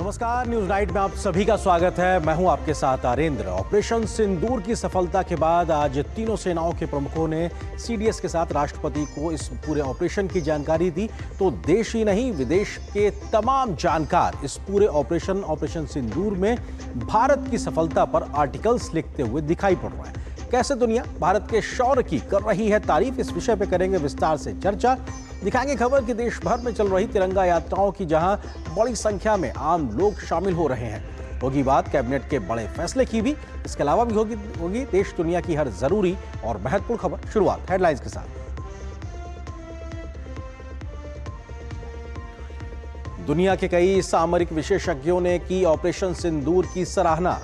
नमस्कार, news night में आप सभी का स्वागत है। मैं हूं आपके साथ आरेंद्र। ऑपरेशन सिंदूर की सफलता के बाद आज तीनों सेनाओं के प्रमुखों ने सीडीएस के साथ राष्ट्रपति को इस पूरे ऑपरेशन की जानकारी दी। तो देश ही नहीं, विदेश के तमाम जानकार इस पूरे ऑपरेशन सिंदूर में भारत की सफलता पर आर्टिकल्स लिखते हुए दिखाई पड़ रहे हैं। कैसे दुनिया भारत के शौर्य की कर रही है तारीफ, इस विषय पे करेंगे विस्तार से चर्चा। दिखाएंगे खबर कि देश भर में चल रही तिरंगा यात्राओं की, जहां बड़ी संख्या में आम लोग शामिल हो रहे हैं। होगी बात कैबिनेट के बड़े फैसले की भी। इसके अलावा भी होगी देश दुनिया की हर जरूरी और महत्वपूर्ण खबर। शुरुआत हेडलाइंस के साथ। दुनिया के कई सामरिक विशेषज्ञों ने की ऑपरेशन सिंदूर की सराहना।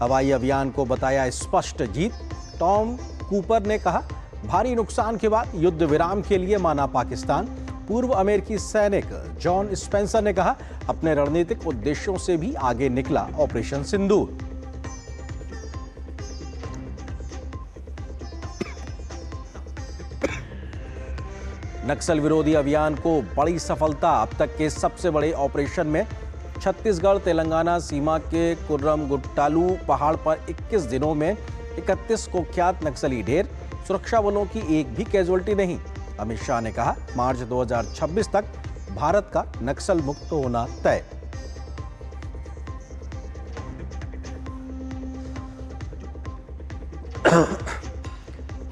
हवाई अभियान को बताया स्पष्ट जीत। टॉम कूपर ने कहा, भारी नुकसान के बाद युद्ध विराम के लिए माना पाकिस्तान। पूर्व अमेरिकी सैनिक जॉन स्पेंसर ने कहा, अपने रणनीतिक उद्देश्यों से भी आगे निकला ऑपरेशन सिंदूर। नक्सल विरोधी अभियान को बड़ी सफलता। अब तक के सबसे बड़े ऑपरेशन में छत्तीसगढ़ तेलंगाना सीमा के कुर्रम-गुट्टालू पहाड़ पर 21 दिनों में 31 कुख्यात नक्सली ढेर। सुरक्षा बलों की एक भी कैजुअल्टी नहीं। अमित शाह ने कहा, मार्च 2026 तक भारत का नक्सल मुक्त होना तय।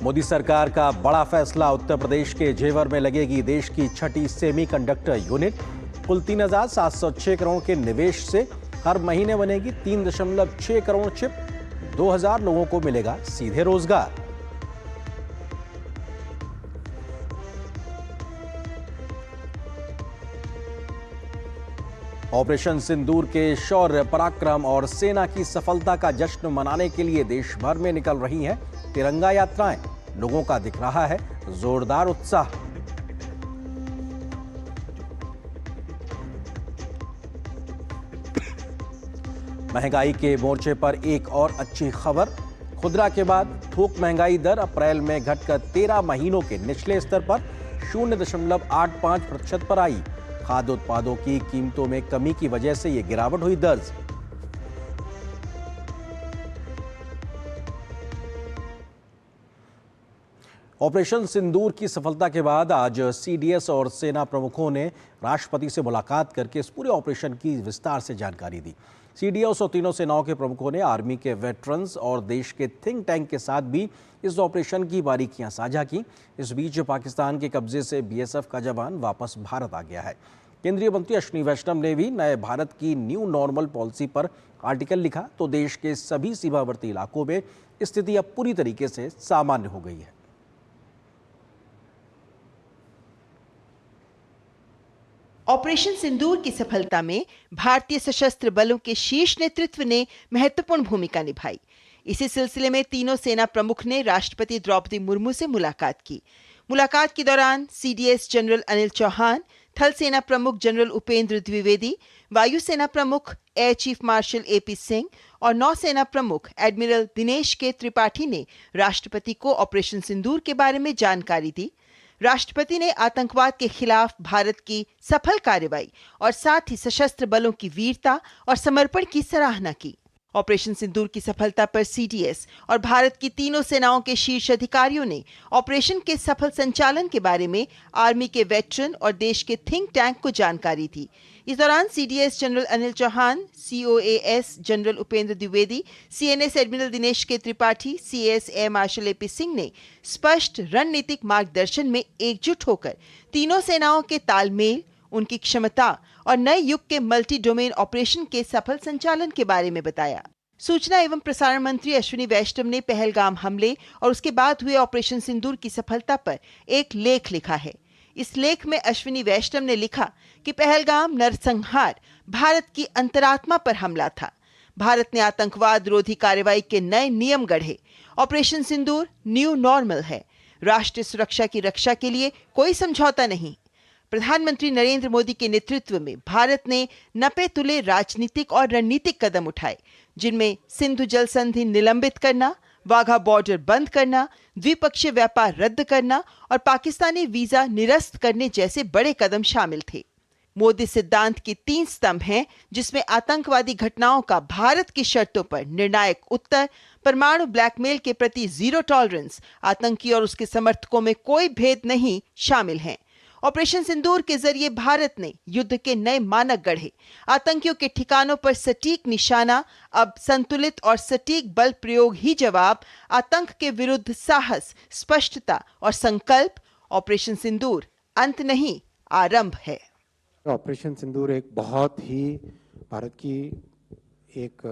मोदी सरकार का बड़ा फैसला। उत्तर प्रदेश के जेवर में लगेगी देश की छठी सेमीकंडक्टर यूनिट। कुल 3,706 करोड़ के निवेश से हर महीने बनेगी 3.6 करोड़ चिप। 2,000 लोगों को मिलेगा सीधे रोजगार। ऑपरेशन सिंदूर के शौर्य, पराक्रम और सेना की सफलता का जश्न मनाने के लिए देश भर में निकल रही हैं तिरंगा यात्राएं। लोगों का दिख रहा है जोरदार उत्साह। महंगाई के मोर्चे पर एक और अच्छी खबर। खुदरा के बाद थोक महंगाई दर अप्रैल में घटकर 13 महीनों के निचले स्तर पर 0.85% पर आई। खाद्य उत्पादों की कीमतों में कमी की वजह से यह गिरावट हुई दर्ज। ऑपरेशन सिंदूर की सफलता के बाद आज सीडीएस और सेना प्रमुखों ने राष्ट्रपति से मुलाकात करके इस पूरे ऑपरेशन की विस्तार से जानकारी दी। सीडीएस और तीनों सेनाओं के प्रमुखों ने आर्मी के वेटरन्स और देश के थिंक टैंक के साथ भी इस ऑपरेशन की बारीकियां साझा की। इस बीच पाकिस्तान के कब्जे से बीएसएफ का जवान वापस भारत आ गया है। केंद्रीय मंत्री अश्विनी वैष्णव ने भी नए भारत की न्यू नॉर्मल पॉलिसी पर आर्टिकल लिखा। तो देश के सभी सीमावर्ती इलाकों में स्थिति अब पूरी तरीके से सामान्य हो गई है। ऑपरेशन सिंदूर की सफलता में भारतीय सशस्त्र बलों के शीर्ष नेतृत्व ने महत्वपूर्ण भूमिका निभाई। इसी सिलसिले में तीनों सेना प्रमुख ने राष्ट्रपति द्रौपदी मुर्मू से मुलाकात की। मुलाकात के दौरान सीडीएस जनरल अनिल चौहान, थल सेना प्रमुख जनरल उपेंद्र द्विवेदी, वायुसेना प्रमुख air chief marshal AP Singh और नौसेना प्रमुख एडमिरल दिनेश के त्रिपाठी ने राष्ट्रपति को ऑपरेशन सिंदूर के बारे में जानकारी दी। राष्ट्रपति ने आतंकवाद के खिलाफ भारत की सफल कार्रवाई और साथ ही सशस्त्र बलों की वीरता और समर्पण की सराहना की। ऑपरेशन सिंदूर की सफलता पर सीडीएस और भारत की तीनों सेनाओं के शीर्ष अधिकारियों ने ऑपरेशन के सफल संचालन के बारे में आर्मी के वेटरन और देश के थिंक टैंक को जानकारी दी। इस दौरान CDS general Anil Chauhan, COAS general Upendra Dwivedi, CNS admiral Dinesh K Tripathi, CS air marshal AP Singh ने स्पष्ट रणनीतिक मार्गदर्शन में एकजुट होकर तीनों सेनाओं के तालमेल, उनकी क्षमता और नए युग के मल्टी डोमेन ऑपरेशन के सफल संचालन के बारे में बताया। सूचना एवं प्रसारण मंत्री अश्विनी वैष्णव ने पहलगाम हमले और उसके बाद हुए ऑपरेशन सिंदूर की सफलता पर एक लेख लिखा है। इस लेख में अश्विनी वैष्णव ने लिखा कि पहलगाम नरसंहार भारत की अंतरात्मा पर हमला था। भारत ने आतंकवाद विरोधी कार्रवाई के नए नियम गढ़े। ऑपरेशन सिंदूर न्यू नॉर्मल है। राष्ट्रीय सुरक्षा की रक्षा के लिए कोई समझौता नहीं। प्रधानमंत्री नरेंद्र मोदी के नेतृत्व में भारत ने नपे तुले राजनीतिक और रणनीतिक कदम उठाए, जिनमें सिंधु जल संधि निलंबित करना, वाघा बॉर्डर बंद करना, द्विपक्षीय व्यापार रद्द करना और पाकिस्तानी वीजा निरस्त करने जैसे बड़े कदम शामिल थे। मोदी सिद्धांत के 3 स्तंभ हैं, जिसमें आतंकवादी घटनाओं का भारत की शर्तों पर निर्णायक उत्तर, परमाणु ब्लैकमेल के प्रति जीरो टॉलरेंस, आतंकी और उसके समर्थकों में कोई भेद नहीं शामिल हैं। ऑपरेशन सिंदूर के जरिए भारत ने युद्ध के नए मानक गढ़े। आतंकियों के ठिकानों पर सटीक निशाना, अब संतुलित और सटीक बल प्रयोग ही जवाब। आतंक के विरुद्ध साहस, स्पष्टता और संकल्प। ऑपरेशन सिंदूर अंत नहीं, आरंभ है। ऑपरेशन सिंदूर एक बहुत ही भारत की एक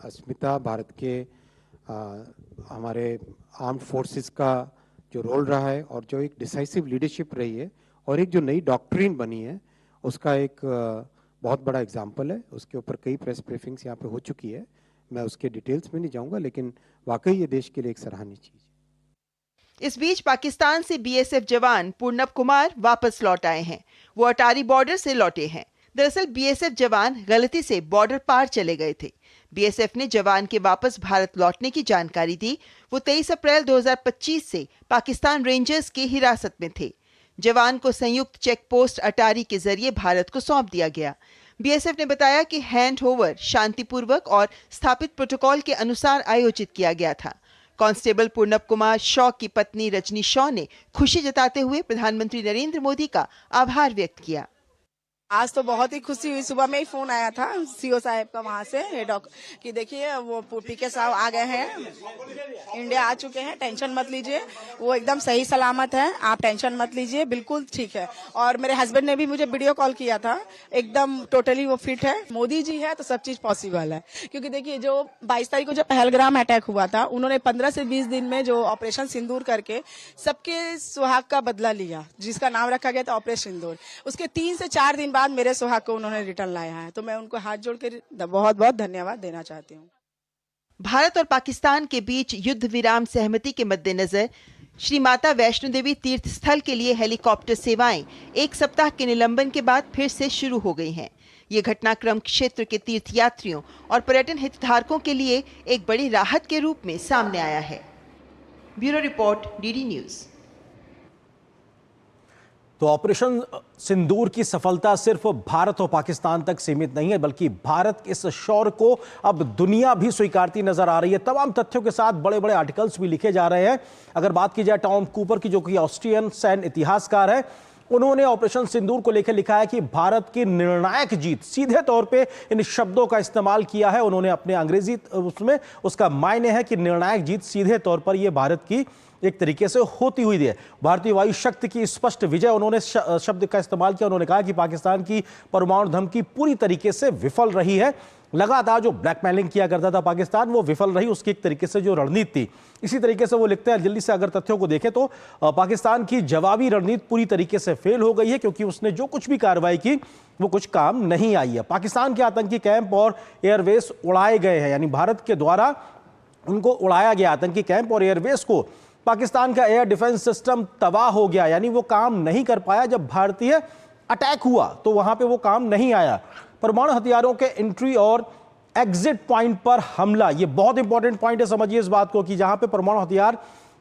अस्मिता, भारत के हमारे आर्म्ड फोर्सेस का जो रोल रहा है और जो एक डिसाइसिव लीडरशिप रही है और एक जो नई डॉक्ट्रिन बनी है, उसका एक बहुत बड़ा एग्जाम्पल है। उसके ऊपर कई प्रेस ब्रीफिंग्स यहाँ पे हो चुकी है, मैं उसके डिटेल्स में नहीं जाऊंगा, लेकिन वाकई ये देश के लिए एक सराहनीय चीज है। इस बीच पाकिस्तान से बीएसएफ जवान पूर्णब कुमार वापस लौट आए हैं। वो अटारी बॉर्डर से लौटे हैं। दरअसल बीएसएफ जवान गलती से बॉर्डर पार चले गए थे। बीएसएफ ने जवान के वापस भारत लौटने की जानकारी दी। वो 23 अप्रैल 2025 से पाकिस्तान रेंजर्स की हिरासत में थे। जवान को संयुक्त चेक पोस्ट अटारी के जरिए भारत को सौंप दिया गया। बीएसएफ ने बताया कि हैंड ओवर शांतिपूर्वक और स्थापित प्रोटोकॉल के अनुसार आयोजित किया गया था। कांस्टेबल पूर्णब कुमार शॉ की पत्नी रजनी शॉ ने खुशी जताते हुए प्रधानमंत्री नरेंद्र मोदी का आभार व्यक्त किया। आज तो बहुत ही खुशी हुई। सुबह में ही फोन आया था सीओ साहब का वहाँ से कि देखिए वो पीके साहब आ गए हैं, इंडिया आ चुके हैं, टेंशन मत लीजिए, वो एकदम सही सलामत है, आप टेंशन मत लीजिए, बिल्कुल ठीक है। और मेरे हस्बैंड ने भी मुझे वीडियो कॉल किया था, एकदम टोटली वो फिट है। मोदी जी है तो सब चीज पॉसिबल है, क्योंकि देखिए जो 22 तारीख को जो पहलगाम अटैक हुआ था, उन्होंने 15 से 20 दिन में जो ऑपरेशन सिंदूर करके सबके सुहाग का बदला लिया, जिसका नाम रखा गया था ऑपरेशन सिंदूर। उसके 3 से 4 दिन बाद मेरे सुहाग को उन्होंने रिटर्न लाया है, तो मैं उनको हाथ जोड़ के बहुत बहुत धन्यवाद देना चाहती हूँ। भारत और पाकिस्तान के बीच युद्ध विराम सहमति के मद्देनजर श्री माता वैष्णो देवी तीर्थ स्थल के लिए हेलीकॉप्टर सेवाएं 1 सप्ताह के निलंबन के बाद फिर से शुरू हो गई हैं। ये घटनाक्रम क्षेत्र के तीर्थयात्रियों और पर्यटन हितधारकों के लिए एक बड़ी राहत के रूप में सामने आया है। Bureau report, DD news. तो ऑपरेशन सिंदूर की सफलता सिर्फ भारत और पाकिस्तान तक सीमित नहीं है, बल्कि भारत के इस शौर्य को अब दुनिया भी स्वीकारती नजर आ रही है। तमाम तथ्यों के साथ बड़े बड़े आर्टिकल्स भी लिखे जा रहे हैं। अगर बात की जाए टॉम कूपर की, जो कि ऑस्ट्रियन सैन्य इतिहासकार है, उन्होंने ऑपरेशन सिंदूर को लेकर लिखा है कि भारत की निर्णायक जीत, सीधे तौर पे इन शब्दों का इस्तेमाल किया है उन्होंने अपने अंग्रेजी उसमें। उसका मायने है कि निर्णायक जीत सीधे तौर पर यह भारत की एक तरीके से होती हुई है। भारतीय वायु शक्ति की स्पष्ट विजय, उन्होंने शब्द का इस्तेमाल किया। उन्होंने कहा कि पाकिस्तान की परमाणु धमकी पूरी तरीके से विफल रही है। लगातार जो ब्लैकमेलिंग किया करता था पाकिस्तान, वो विफल रही। उसकी एक तरीके से जो रणनीति थी, इसी तरीके से वो लिखते हैं। जल्दी से अगर तथ्यों को देखें तो पाकिस्तान की जवाबी रणनीति पूरी तरीके से फेल हो गई है, क्योंकि उसने जो कुछ भी कार्रवाई की वो कुछ काम नहीं आई है। पाकिस्तान के आतंकी कैंप और एयरबेस उड़ाए गए हैं, यानी भारत के द्वारा उनको उड़ाया गया। आतंकी कैंप और एयरबेस को पाकिस्तान का एयर डिफेंस सिस्टम तबाह हो गया, यानी वो काम नहीं कर पाया। जब भारतीय अटैक हुआ तो वहां पे वो काम नहीं आया। परमाणु हथियारों के एंट्री और एग्जिट पॉइंट पर हमला, ये बहुत इंपॉर्टेंट पॉइंट है, समझिए इस बात को, कि जहां पे परमाणु हथियार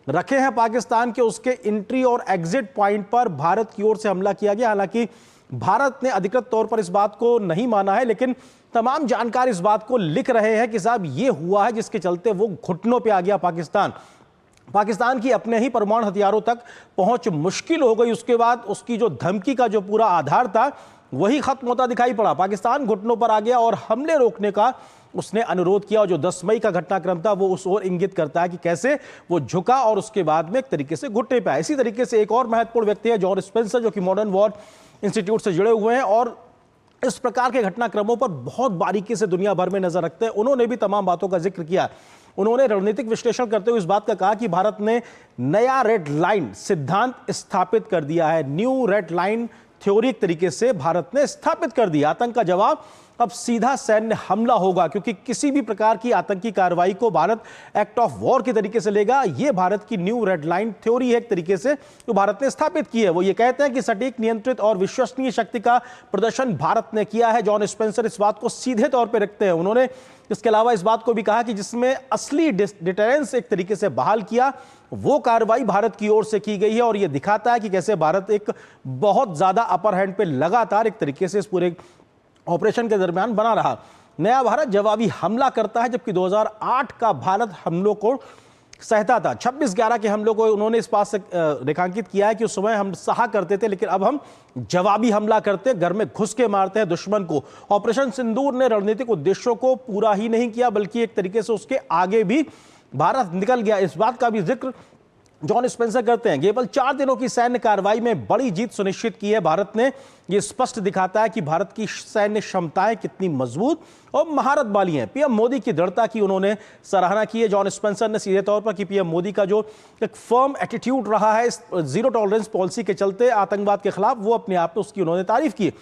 रखे हैं पाकिस्तान के, उसके एंट्री और एग्जिट पॉइंट पर भारत की ओर से हमला किया गया। हालांकि भारत ने अधिकृत तौर पर इस बात को नहीं माना है, लेकिन तमाम जानकार इस बात को लिख रहे हैं कि साहब ये हुआ है, जिसके चलते वो घुटनों पर आ गया पाकिस्तान की अपने ही परमाणु हथियारों तक पहुंच मुश्किल हो गई। उसके बाद उसकी जो धमकी का जो पूरा आधार था वही खत्म होता दिखाई पड़ा। पाकिस्तान घुटनों पर आ गया और हमले रोकने का उसने अनुरोध किया। और जो 10 मई का घटनाक्रम था वो उस ओर इंगित करता है कि कैसे वो झुका और उसके बाद में एक तरीके से घुटने पे आया। इसी तरीके से एक और महत्वपूर्ण व्यक्ति है जॉन स्पेंसर, जो कि मॉडर्न वॉर इंस्टीट्यूट से जुड़े हुए हैं और इस प्रकार के घटनाक्रमों पर बहुत बारीकी से दुनिया भर में नजर रखते हैं। उन्होंने भी तमाम बातों का जिक्र किया। उन्होंने रणनीतिक विश्लेषण करते हुए इस बात का कहा कि भारत ने नया रेड लाइन सिद्धांत स्थापित कर दिया है। न्यू रेड लाइन थ्योरी एक तरीके से भारत ने स्थापित कर दिया। आतंक का जवाब अब सीधा सैन्य हमला होगा, क्योंकि किसी भी प्रकार की आतंकी कार्रवाई को भारत एक्ट ऑफ वॉर के तरीके से लेगा। यह भारत की न्यू रेड लाइन थ्योरी है एक तरीके से, जो भारत ने स्थापित की है। वो ये कहते हैं कि सटीक, नियंत्रित और विश्वसनीय शक्ति का प्रदर्शन भारत ने किया है। जॉन स्पेंसर इस बात को सीधे तौर पर रखते हैं। उन्होंने इसके अलावा इस बात को भी कहा कि जिसमें असली डिटरेंस एक तरीके से बहाल किया, वो कार्रवाई भारत की ओर से की गई है और यह दिखाता है कि कैसे भारत एक बहुत ज्यादा अपर हैंड पे लगातार एक तरीके से इस पूरे ऑपरेशन के दरमियान बना रहा। नया भारत जवाबी हमला करता है, जबकि 2008 का भारत हमलों को सहता था। 26/11 के हमलों को उन्होंने इस बात से रेखांकित किया है कि उस समय हम सहा करते थे, लेकिन अब हम जवाबी हमला करते, घर में घुस के मारते हैं दुश्मन को। ऑपरेशन सिंदूर ने रणनीतिक उद्देश्यों को पूरा ही नहीं किया, बल्कि एक तरीके से उसके आगे भी भारत निकल गया। इस बात का भी जिक्र जॉन स्पेंसर करते हैं। केवल 4 दिनों की सैन्य कार्रवाई में बड़ी जीत सुनिश्चित की है भारत ने। यह स्पष्ट दिखाता है कि भारत की सैन्य क्षमताएं कितनी मजबूत और महारत वाली हैं। पीएम मोदी की दृढ़ता की उन्होंने सराहना की है जॉन स्पेंसर ने सीधे तौर पर कि पीएम मोदी का जो एक फर्म एटीट्यूड रहा है इस जीरो टॉलरेंस पॉलिसी के चलते आतंकवाद के खिलाफ, वो अपने आप में उसकी उन्होंने तारीफ की।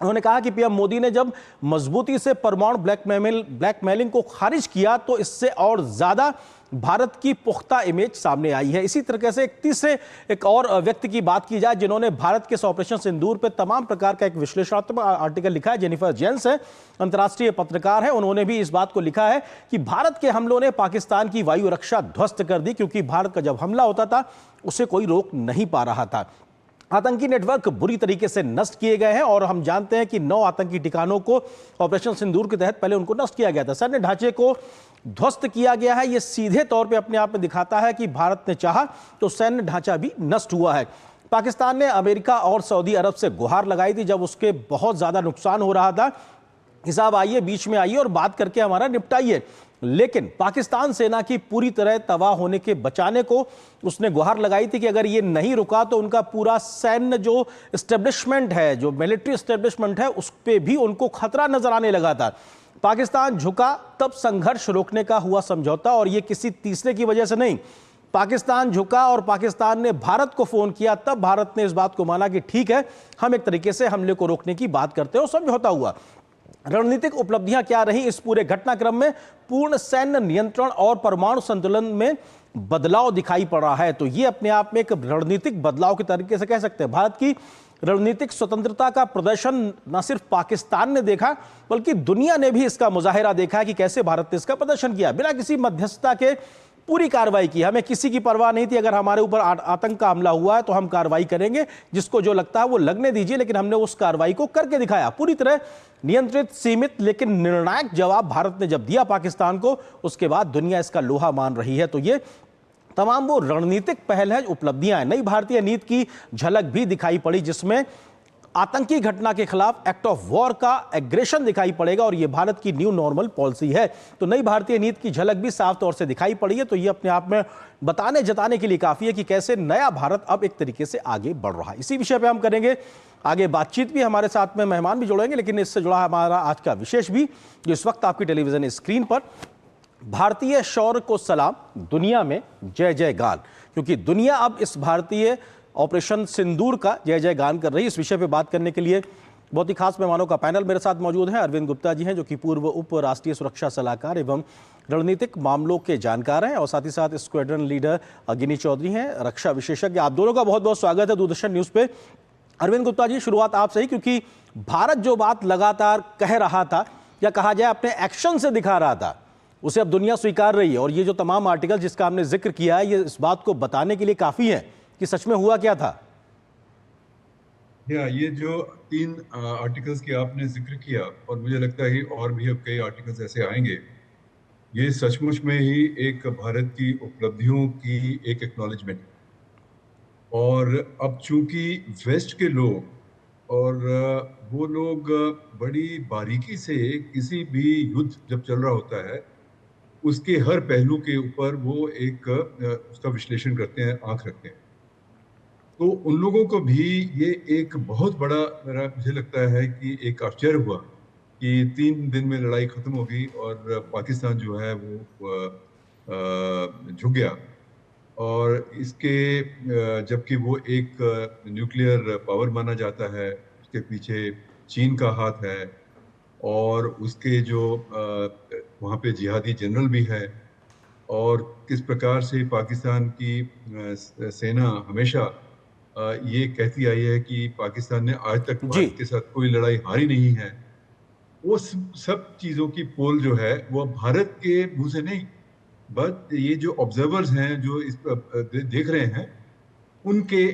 उन्होंने कहा कि पीएम मोदी ने जब मजबूती से परमाणु ब्लैकमेलिंग को खारिज किया तो इससे और ज्यादा भारत की पुख्ता इमेज सामने आई है। इसी तरीके से एक और व्यक्ति की बात की जाए जिन्होंने भारत के ऑपरेशन सिंदूर पर तमाम प्रकार का एक विश्लेषणात्मक आर्टिकल लिखा है, जेनिफर जेन्स है, अंतर्राष्ट्रीय पत्रकार है। उन्होंने भी इस बात को लिखा है कि भारत के हमलों ने पाकिस्तान की वायु रक्षा ध्वस्त कर दी, क्योंकि भारत का जब हमला होता था उसे कोई रोक नहीं पा रहा था। आतंकी नेटवर्क बुरी तरीके से नष्ट किए गए हैं और हम जानते हैं कि 9 आतंकी ठिकानों को ऑपरेशन सिंदूर के तहत पहले उनको नष्ट किया गया था। सैन्य ढांचे को ध्वस्त किया गया है। यह सीधे तौर पे अपने आप में दिखाता है कि भारत ने चाहा तो सैन्य ढांचा भी नष्ट हुआ है। पाकिस्तान ने अमेरिका और सऊदी अरब से गुहार लगाई थी जब उसके बहुत ज्यादा नुकसान हो रहा था, हिसाब आइए बीच में आइए और बात करके हमारा निपटाइए। लेकिन पाकिस्तान सेना की पूरी तरह तबाह होने के बचाने को उसने गुहार लगाई थी कि अगर ये नहीं रुका तो उनका पूरा सैन्य जो एस्टेब्लिशमेंट है, जो मिलिट्री एस्टेब्लिशमेंट है, उस पर भी उनको खतरा नजर आने लगा था। पाकिस्तान झुका तब संघर्ष रोकने का हुआ समझौता, और ये किसी तीसरे की वजह से नहीं। पाकिस्तान झुका और पाकिस्तान ने भारत को फोन किया, तब भारत ने इस बात को माना कि ठीक है, हम एक तरीके से हमले को रोकने की बात करते हैं, और समझौता हुआ। रणनीतिक उपलब्धियां क्या रही इस पूरे घटनाक्रम में? पूर्ण सैन्य नियंत्रण और परमाणु संतुलन में बदलाव दिखाई पड़ रहा है। तो ये अपने आप में एक रणनीतिक बदलाव के तरीके से कह सकते हैं। भारत की रणनीतिक स्वतंत्रता का प्रदर्शन न सिर्फ पाकिस्तान ने देखा, बल्कि दुनिया ने भी इसका मुजाहिरा देखा कि कैसे भारत ने इसका प्रदर्शन किया बिना किसी मध्यस्थता के। पूरी कार्रवाई की, हमें किसी की परवाह नहीं थी। अगर हमारे ऊपर आतंक का हमला हुआ है तो हम कार्रवाई करेंगे, जिसको जो लगता है वो लगने दीजिए, लेकिन हमने उस कार्रवाई को करके दिखाया। पूरी तरह नियंत्रित, सीमित, लेकिन निर्णायक जवाब भारत ने जब दिया पाकिस्तान को, उसके बाद दुनिया इसका लोहा मान रही है। तो ये तमाम वो रणनीतिक पहल है, उपलब्धियां हैं। नई भारतीय नीति की झलक भी दिखाई पड़ी, जिसमें आतंकी घटना के खिलाफ एक्ट ऑफ वॉर का एग्रेशन दिखाई पड़ेगा, और यह भारत की न्यू नॉर्मल पॉलिसी है। तो नई भारतीय नीति की झलक भी साफ तौर से दिखाई पड़ी है। तो यह अपने आप में बताने जताने के लिए काफी है कि कैसे नया भारत अब एक तरीके से आगे बढ़ रहा है। इसी विषय पे हम करेंगे आगे बातचीत भी, हमारे साथ में मेहमान भी जुड़ेंगे, लेकिन इससे जुड़ा हमारा आज का विशेष भी, जो इस वक्त आपकी टेलीविजन स्क्रीन पर, भारतीय शौर्य को सलाम, दुनिया में जय जय गान, क्योंकि दुनिया अब इस भारतीय ऑपरेशन सिंदूर का जय जय गान कर रही है। इस विषय पे बात करने के लिए बहुत ही खास मेहमानों का पैनल मेरे साथ मौजूद है। अरविंद गुप्ता जी हैं, जो कि पूर्व उप राष्ट्रीय सुरक्षा सलाहकार एवं रणनीतिक मामलों के जानकार हैं, और साथ ही साथ स्क्वाड्रन लीडर गिनी चौधरी हैं, रक्षा विशेषज्ञ। आप दोनों का बहुत बहुत स्वागत है दूरदर्शन न्यूज पे। अरविंद गुप्ता जी, शुरुआत आपसे ही, क्योंकि भारत जो बात लगातार कह रहा था, या कहा जाए अपने एक्शन से दिखा रहा था, उसे अब दुनिया स्वीकार रही है। और ये जो तमाम आर्टिकल जिसका हमने जिक्र किया है, ये इस बात को बताने के लिए काफी है कि सच में हुआ क्या था। ये जो 3 आर्टिकल्स की आपने जिक्र किया, और मुझे लगता है और भी अब कई आर्टिकल्स ऐसे आएंगे, ये सचमुच में ही एक भारत की उपलब्धियों की एक एक्नॉलेजमेंट। और अब चूंकि वेस्ट के लोग और वो लोग बड़ी बारीकी से किसी भी युद्ध जब चल रहा होता है, उसके हर पहलू के ऊपर वो एक उसका विश्लेषण करते हैं, आंख रखते हैं। तो उन लोगों को भी ये एक बहुत बड़ा, मुझे लगता है कि एक आश्चर्य हुआ कि 3 दिन में लड़ाई खत्म हो गई और पाकिस्तान जो है वो झुक गया। और इसके जबकि वो एक न्यूक्लियर पावर माना जाता है, उसके पीछे चीन का हाथ है, और उसके जो वहाँ पे जिहादी जनरल भी है, और किस प्रकार से पाकिस्तान की सेना हमेशा ये कहती आई है कि पाकिस्तान ने आज तक भारत के साथ कोई लड़ाई हारी नहीं है। वो सब चीजों की पोल जो है वो भारत के मुंह से नहीं, बट ये जो ऑब्जर्वर्स हैं जो इस देख रहे हैं उनके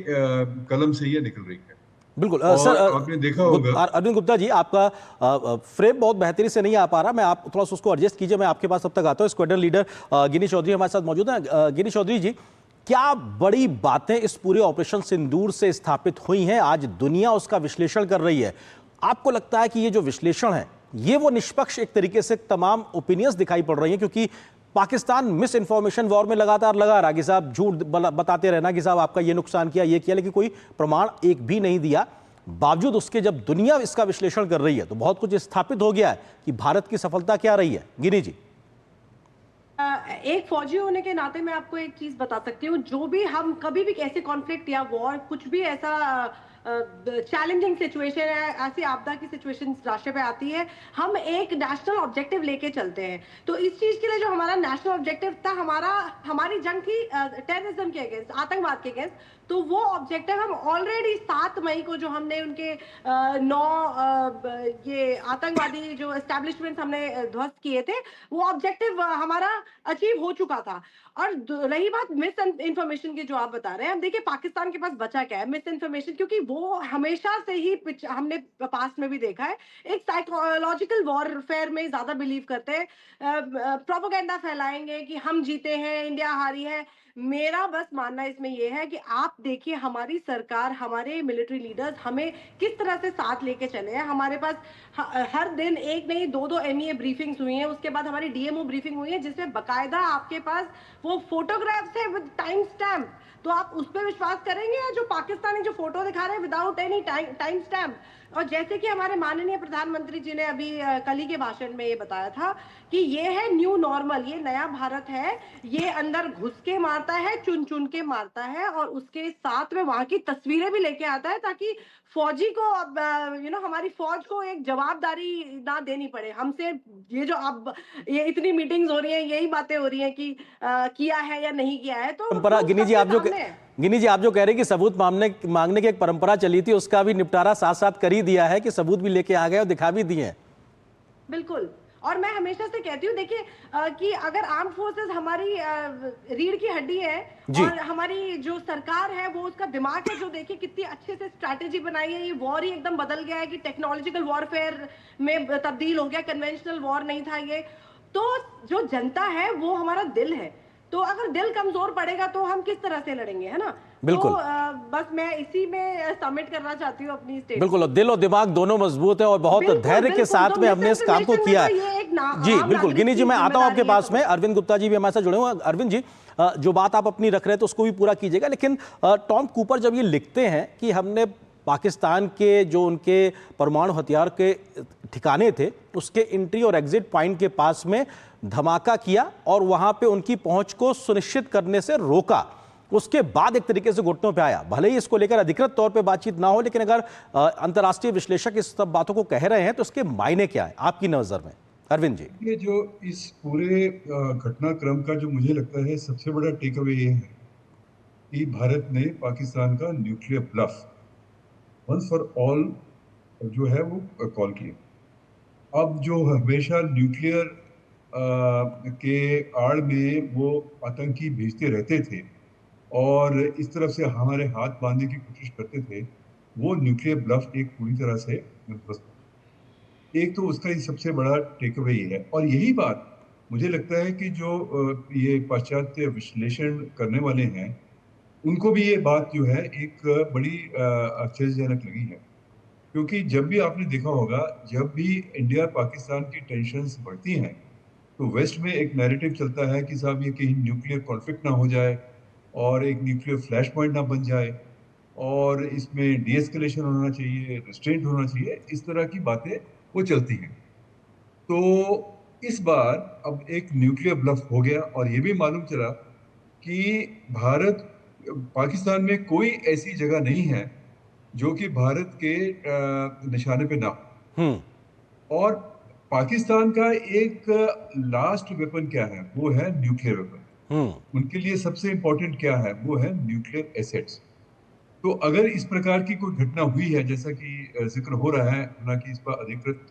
कलम से ये निकल रही है। बिल्कुल सर, और आपने देखा होगा। अरविंद गुप्ता जी, आपका फ्रेम बहुत बेहतरी से नहीं आ पा रहा, मैं आप थोड़ा सा उसको एडजस्ट कीजिए, मैं आपके पास तब तक आता हूँ। स्क्वाड्रन लीडर गिनी चौधरी हमारे साथ मौजूद हैं। गिनी चौधरी जी, क्या बड़ी बातें इस पूरे ऑपरेशन सिंदूर से स्थापित हुई हैं? आज दुनिया उसका विश्लेषण कर रही है। आपको लगता है कि ये जो विश्लेषण है ये वो निष्पक्ष एक तरीके से तमाम ओपिनियंस दिखाई पड़ रही हैं? क्योंकि पाकिस्तान मिस इन्फॉर्मेशन वॉर में लगातार लगा रहा कि साहब झूठ बताते रहना कि साहब आपका ये नुकसान किया, ये किया, लेकिन कोई प्रमाण एक भी नहीं दिया। बावजूद उसके जब दुनिया इसका विश्लेषण कर रही है तो बहुत कुछ स्थापित हो गया है कि भारत की सफलता क्या रही है। गिनी जी, एक फौजी होने के नाते मैं आपको एक चीज बता सकती हूँ, जो भी हम कभी भी ऐसे कॉन्फ्लिक्ट या वॉर, कुछ भी ऐसा चैलेंजिंग सिचुएशन है, ऐसी आपदा की सिचुएशन राष्ट्र पे आती है, हम एक नेशनल ऑब्जेक्टिव लेके चलते हैं। तो इस चीज के लिए जो हमारा नेशनल ऑब्जेक्टिव था, हमारी जंग थी टेररिज्म के अगेंस्ट, आतंकवाद के अगेंस्ट, तो वो ऑब्जेक्टिव हम ऑलरेडी 7 मई को जो हमने उनके 9 ये आतंकवादी जो एस्टेब्लिशमेंट हमने ध्वस्त किए थे, वो ऑब्जेक्टिव हमारा अचीव हो चुका था। और रही बात मिस इन्फॉर्मेशन की जो आप बता रहे हैं, अब देखिए पाकिस्तान के पास बचा क्या है मिस इन्फॉर्मेशन, क्योंकि वो हमेशा से ही हमने पास्ट में भी देखा है, एक साइकोलॉजिकल वॉरफेयर में ज्यादा बिलीव करते हैं। प्रोपेगेंडा फैलाएंगे कि हम जीते हैं, इंडिया हारी है। मेरा बस मानना इसमें यह है कि आप देखिए हमारी सरकार, हमारे मिलिट्री लीडर्स हमें किस तरह से साथ लेके चले हैं। हमारे पास हर दिन एक नहीं 2-2 एमईए ब्रीफिंग्स हुई हैं, उसके बाद हमारी डीएमओ ब्रीफिंग हुई है, जिसमें बकायदा आपके पास वो फोटोग्राफ्स है विद टाइम स्टैम्प। तो आप उस पर विश्वास करेंगे या जो पाकिस्तानी जो फोटो दिखा रहे हैं विदाउट एनी टाइम स्टैम्प? और जैसे कि हमारे माननीय प्रधानमंत्री जी ने अभी कल ही के भाषण में ये बताया था कि ये है न्यू नॉर्मल, ये नया भारत है, ये अंदर घुस के मारता है, चुन चुन के मारता है, और उसके साथ में वहां की तस्वीरें भी लेके आता है ताकि फौजी को हमारी फौज को एक जवाबदारी ना देनी पड़े हमसे। ये जो अब ये इतनी मीटिंग्स हो रही हैं, यही बातें हो रही हैं कि किया है या नहीं किया है, तो परंपरा गिनी जी आप जो कह रहे हैं कि सबूत मांगने की एक परंपरा चली थी, उसका भी निपटारा साथ साथ कर ही दिया है कि सबूत भी लेके आ गए और दिखा भी दिए। बिल्कुल। और मैं हमेशा से कहती हूँ, देखिए कि अगर आर्म फोर्सेस हमारी रीढ़ की हड्डी है और हमारी जो सरकार है वो उसका दिमाग है, जो देखिए कितनी अच्छे से स्ट्रैटेजी बनाई है। ये वॉर ही एकदम बदल गया है कि टेक्नोलॉजिकल वॉरफेयर में तब्दील हो गया, कन्वेंशनल वॉर नहीं था ये। तो जो जनता है वो हमारा दिल है, तो अगर दिल कमजोर पड़ेगा तो हम किस तरह से लड़ेंगे, है ना? बिल्कुल। तो बस मैं इसी में सबमिट करना चाहती हूँ अपनी स्टेट। बिल्कुल, और दिल और दिमाग दोनों मजबूत है और बहुत धैर्य के साथ में हमने इस काम को किया है। जी बिल्कुल गिनी जी, मैं आता हूं आपके पास में। अरविंद गुप्ता जी भी हमारे साथ जुड़े हुए हैं। अरविंद जी, जो बात आप अपनी रख रहे थे उसको भी पूरा कीजिएगा, लेकिन टॉम कूपर जब ये लिखते हैं कि हमने पाकिस्तान के जो उनके परमाणु हथियार के ठिकाने थे उसके एंट्री और एग्जिट पॉइंट के पास में धमाका किया और वहां पे उनकी पहुंच को सुनिश्चित करने से रोका, उसके बाद एक तरीके से घुटनों पे आया। भले ही इसको लेकर अधिकृत तौर पे बातचीत ना हो, लेकिन अगर अंतर्राष्ट्रीय विश्लेषक इस सब बातों को कह रहे हैं तो इसके मायने क्या है आपकी नजर में? अरविंद जी, ये जो इस पूरे घटनाक्रम का जो मुझे लगता है सबसे बड़ा टेक अवे ये है कि भारत ने पाकिस्तान का nuclear bluff once for all जो है वो कॉल किया। अब जो हमेशा न्यूक्लियर के आड़ में वो आतंकी भेजते रहते थे और इस तरफ से हमारे हाथ बांधने की कोशिश करते थे, वो न्यूक्लियर ब्लफ एक पूरी तरह से एक तो उसका ही सबसे बड़ा टेक अवे ये है। और यही बात मुझे लगता है कि जो ये पाश्चात्य विश्लेषण करने वाले हैं उनको भी ये बात जो है एक बड़ी आश्चर्यजनक लगी है, क्योंकि जब भी आपने देखा होगा जब भी इंडिया पाकिस्तान की टेंशन्स बढ़ती हैं तो वेस्ट में एक नैरेटिव चलता है कि साहब ये कहीं न्यूक्लियर कॉन्फ्लिक्ट ना हो जाए और एक न्यूक्लियर फ्लैश पॉइंट ना बन जाए और इसमें डीएस्केलेशन होना चाहिए, रिस्ट्रेंट होना चाहिए, इस तरह की बातें वो चलती हैं। तो इस बार अब एक न्यूक्लियर ब्लफ हो गया और ये भी मालूम चला कि पाकिस्तान में कोई ऐसी जगह नहीं है जो कि भारत के निशाने पे ना हो। और पाकिस्तान का एक लास्ट वेपन क्या है? वो है न्यूक्लियर वेपन। उनके लिए सबसे इंपॉर्टेंट क्या है? वो है न्यूक्लियर एसेट्स। तो अगर इस प्रकार की कोई घटना हुई है, जैसा कि जिक्र हो रहा है, हालांकि इस पर अधिकृत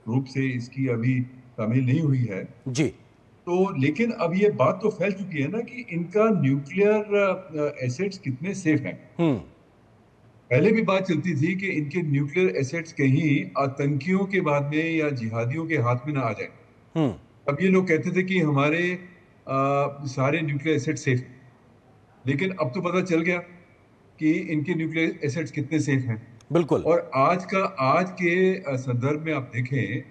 रूप से इसकी अभी तामील नहीं हुई है, जी। तो लेकिन अब ये बात तो फैल चुकी है ना कि इनका न्यूक्लियर एसेट्स कितने सेफ हैं। पहले भी बात चलती थी कि इनके न्यूक्लियर एसेट्स कहीं आतंकियों के बाद में या जिहादियों के हाथ में ना आ जाए। अब ये लोग कहते थे कि हमारे सारे न्यूक्लियर एसेट सेफ हैं, लेकिन अब तो पता चल गया कि इनके न्यूक्लियर एसेट्स कितने सेफ हैं। बिल्कुल। और आज के संदर्भ में आप देखें,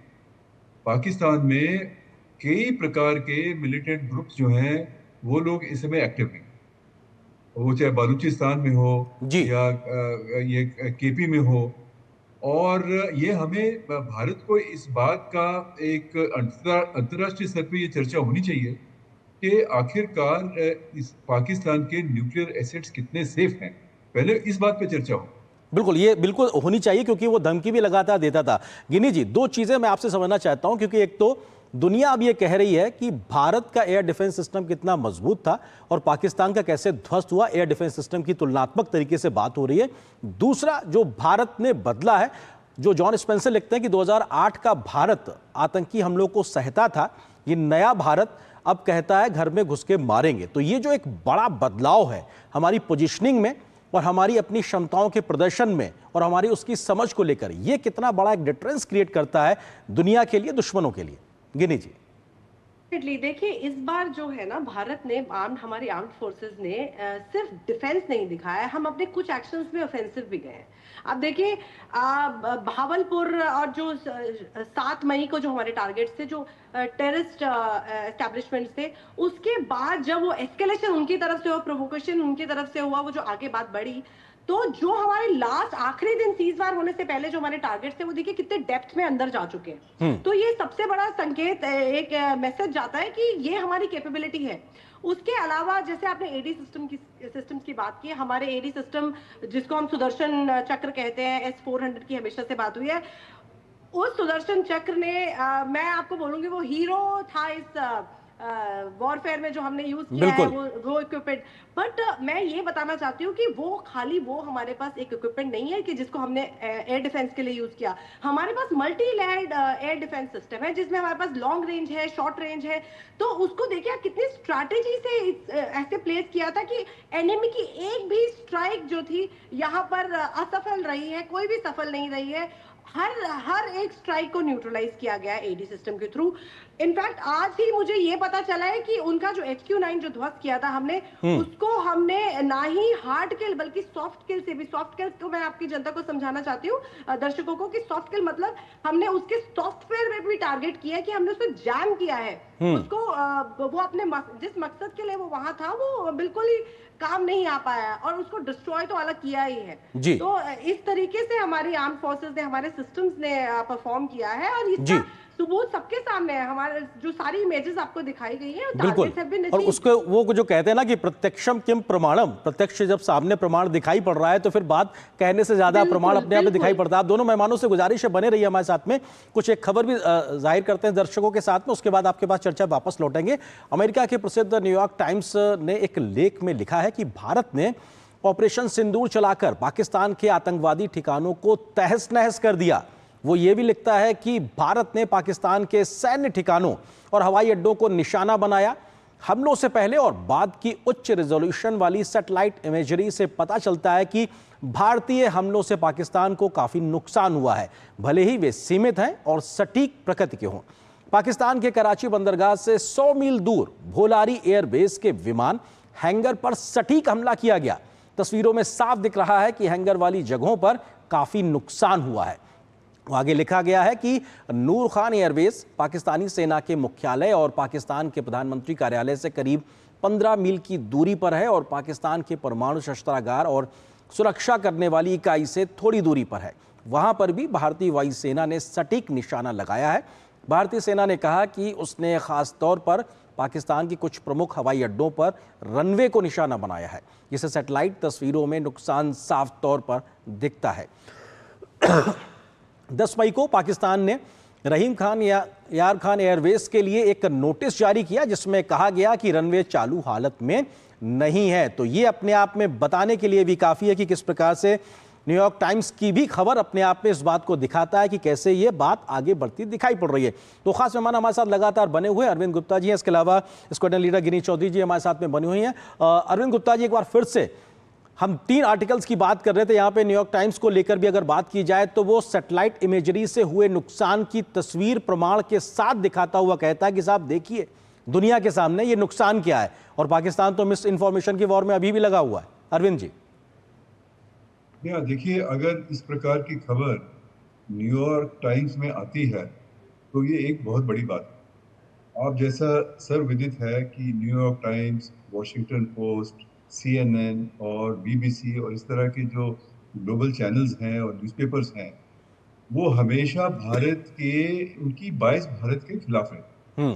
पाकिस्तान में कई प्रकार के मिलिटेंट ग्रुप्स जो हैं वो लोग इस समय एक्टिव हैं, वो चाहे बलूचिस्तान में हो जी। या ये केपी में हो। और ये हमें भारत को इस बात का एक अंतर्राष्ट्रीय स्तर पे ये चर्चा होनी चाहिए कि आखिरकार इस पाकिस्तान के न्यूक्लियर एसेट्स कितने सेफ हैं, पहले इस बात पे चर्चा हो। बिल्कुल, ये बिल्कुल होनी चाहिए, क्योंकि वो धमकी भी लगातार देता था। गिनी जी, दो चीजें मैं आपसे समझना चाहता हूं, क्योंकि एक तो दुनिया अब ये कह रही है कि भारत का एयर डिफेंस सिस्टम कितना मजबूत था और पाकिस्तान का कैसे ध्वस्त हुआ, एयर डिफेंस सिस्टम की तुलनात्मक तरीके से बात हो रही है। दूसरा, जो भारत ने बदला है, जो जॉन स्पेंसर लिखते हैं कि 2008 का भारत आतंकी हमलों को सहता था, ये नया भारत अब कहता है घर में घुस के मारेंगे। तो ये जो एक बड़ा बदलाव है हमारी पोजीशनिंग में और हमारी अपनी क्षमताओं के प्रदर्शन में और हमारी उसकी समझ को लेकर, ये कितना बड़ा एक डिफरेंस क्रिएट करता है दुनिया के लिए, दुश्मनों के लिए। गिनी जी। देखिए, इस बार जो है ना, भारत ने हमारी आर्म्ड फोर्सेस ने सिर्फ डिफेंस नहीं दिखाया, हम अपने कुछ एक्शंस में ऑफेंसिव भी गए हैं। अब देखिए, भावलपुर और जो 7 मई को जो हमारे टारगेट्स थे, जो टेररिस्ट एस्टैब्लिशमेंट्स थे, उसके बाद जब वो एस्केलेशन उनकी तरफ से हुआ, प्रोवोकेशन उनकी तरफ से हुआ, वो जो आगे बात बढ़ी, तो जो हमारे लास्ट आखिरी दिन सीजफायर होने से पहले जो हमारे टारगेट्स थे, वो देखिए कितने डेप्थ में अंदर जा चुके हैं। तो ये सबसे बड़ा संकेत, एक मैसेज जाता है कि ये हमारी कैपेबिलिटी है। उसके अलावा जैसे आपने एडी सिस्टम्स की बात की, हमारे एडी सिस्टम जिसको हम सुदर्शन चक्र कहते हैं, S-400 की हमेशा से बात हुई है। उस सुदर्शन चक्र ने मैं आपको बोलूंगी वो हीरो था इस वॉरफेयर में जो हमने यूज किया है, वो इक्विपमेंट। बट मैं ये बताना चाहती हूँ कि वो हमारे पास एक इक्विपमेंट नहीं है कि जिसको हमने एयर डिफेंस के लिए यूज किया। हमारे पास multi layered air defence system है, जिसमें हमारे पास लॉन्ग रेंज है, शॉर्ट रेंज है। तो उसको देखिए कितनी स्ट्रैटेजी से ऐसे प्लेस किया था कि एनिमी की एक भी स्ट्राइक जो थी यहाँ पर असफल रही है, कोई भी सफल नहीं रही है। हर एक स्ट्राइक को न्यूट्रलाइज किया गया है एडी सिस्टम के थ्रू। इनफैक्ट आज ही मुझे ये पता चला है कि उनका जो HQ-9 जो ध्वस्त किया था हमने, उसको हमने ना ही हार्ड किल बल्कि सॉफ्ट किल से भी, सॉफ्ट किल को मैं आपकी जनता को समझाना चाहती हूँ, दर्शकों को, कि सॉफ्ट किल मतलब हमने उसके सॉफ्टवेयर में भी टारगेट किया है, कि हमने उसको जैम किया है, उसको वो अपने जिस मकसद के लिए वो वहां था वो बिल्कुल ही काम नहीं आ पाया, और उसको डिस्ट्रॉय तो अलग किया ही है जी। तो इस तरीके से हमारी आर्म फोर्सेस ने, हमारे सिस्टम्स ने परफॉर्म किया है, और इसका सबूत सबके सामने है। हमारे जो सारी इमेजेस आपको दिखाई गई है, बिल्कुल। और उसको वो जो कहते हैं ना कि प्रत्यक्षम किम प्रमाणम, प्रत्यक्ष जब सामने प्रमाण दिखाई पड़ रहा है तो फिर बात कहने से ज्यादा प्रमाण अपने आप में दिखाई पड़ता है। आप दोनों मेहमानों से गुजारिश है, बने रहिए हमारे साथ में, कुछ एक खबर भी जाहिर करते हैं दर्शकों के साथ में, उसके बाद आपके पास चर्चा वापस लौटेंगे। अमेरिका के प्रसिद्ध न्यूयॉर्क टाइम्स ने एक लेख में लिखा है कि भारत ने ऑपरेशन सिंदूर चलाकर पाकिस्तान के आतंकवादी ठिकानों को तहस नहस कर दिया। वो ये भी लिखता है कि भारत ने पाकिस्तान के सैन्य ठिकानों और हवाई अड्डों को निशाना बनाया। हमलों से पहले और बाद की उच्च रिजोल्यूशन वाली सैटेलाइट इमेजरी से पता चलता है कि भारतीय हमलों से पाकिस्तान को काफी नुकसान हुआ है, भले ही वे सीमित हैं और सटीक प्रकृति के हों। पाकिस्तान के कराची बंदरगाह से 100 मील दूर भोलारी एयरबेस के विमान हैंगर पर सटीक हमला किया गया। तस्वीरों में साफ दिख रहा है कि हैंगर वाली जगहों पर काफी नुकसान हुआ है। आगे लिखा गया है कि नूर खान एयरबेस पाकिस्तानी सेना के मुख्यालय और पाकिस्तान के प्रधानमंत्री कार्यालय से करीब 15 मील की दूरी पर है और पाकिस्तान के परमाणु शस्त्रागार और सुरक्षा करने वाली इकाई से थोड़ी दूरी पर है। वहां पर भी भारतीय वायुसेना ने सटीक निशाना लगाया है। भारतीय सेना ने कहा कि उसने खास तौर पर पाकिस्तान की कुछ प्रमुख हवाई अड्डों पर रनवे को निशाना बनाया है, जिसे सैटेलाइट तस्वीरों में नुकसान साफ तौर पर दिखता है। 10 मई को पाकिस्तान ने रहीम खान या यार खान एयरवेज के लिए एक नोटिस जारी किया, जिसमें कहा गया कि रनवे चालू हालत में नहीं है। तो ये अपने आप में बताने के लिए भी काफ़ी है कि किस प्रकार से न्यूयॉर्क टाइम्स की भी खबर अपने आप में इस बात को दिखाता है कि कैसे ये बात आगे बढ़ती दिखाई पड़ रही है। तो खास मेहमान हमारे साथ लगातार बने हुए अरविंद गुप्ता जी हैं, इसके अलावा स्क्वाड्रन लीडर गिनी चौधरी जी हमारे साथ में बनी हुई हैं। अरविंद गुप्ता जी, एक बार फिर से हम 3 आर्टिकल्स की बात कर रहे थे यहाँ पे न्यूयॉर्क टाइम्स को लेकर भी अगर बात की जाए तो वो सैटेलाइट इमेजरी से हुए नुकसान की तस्वीर प्रमाण के साथ दिखाता हुआ कहता है कि साहब देखिए दुनिया के सामने ये नुकसान क्या है, और पाकिस्तान तो मिस इन्फॉर्मेशन की वॉर में अभी भी लगा हुआ है। अरविंद जी देखिए, अगर इस प्रकार की खबर न्यूयॉर्क टाइम्स में आती है तो ये एक बहुत बड़ी बात है। आप जैसा सर्वविदित है कि New York times, Washington post, CNN और BBC और इस तरह के जो ग्लोबल चैनल्स हैं और न्यूज़पेपर्स हैं, वो हमेशा भारत के, उनकी बायस भारत के खिलाफ है।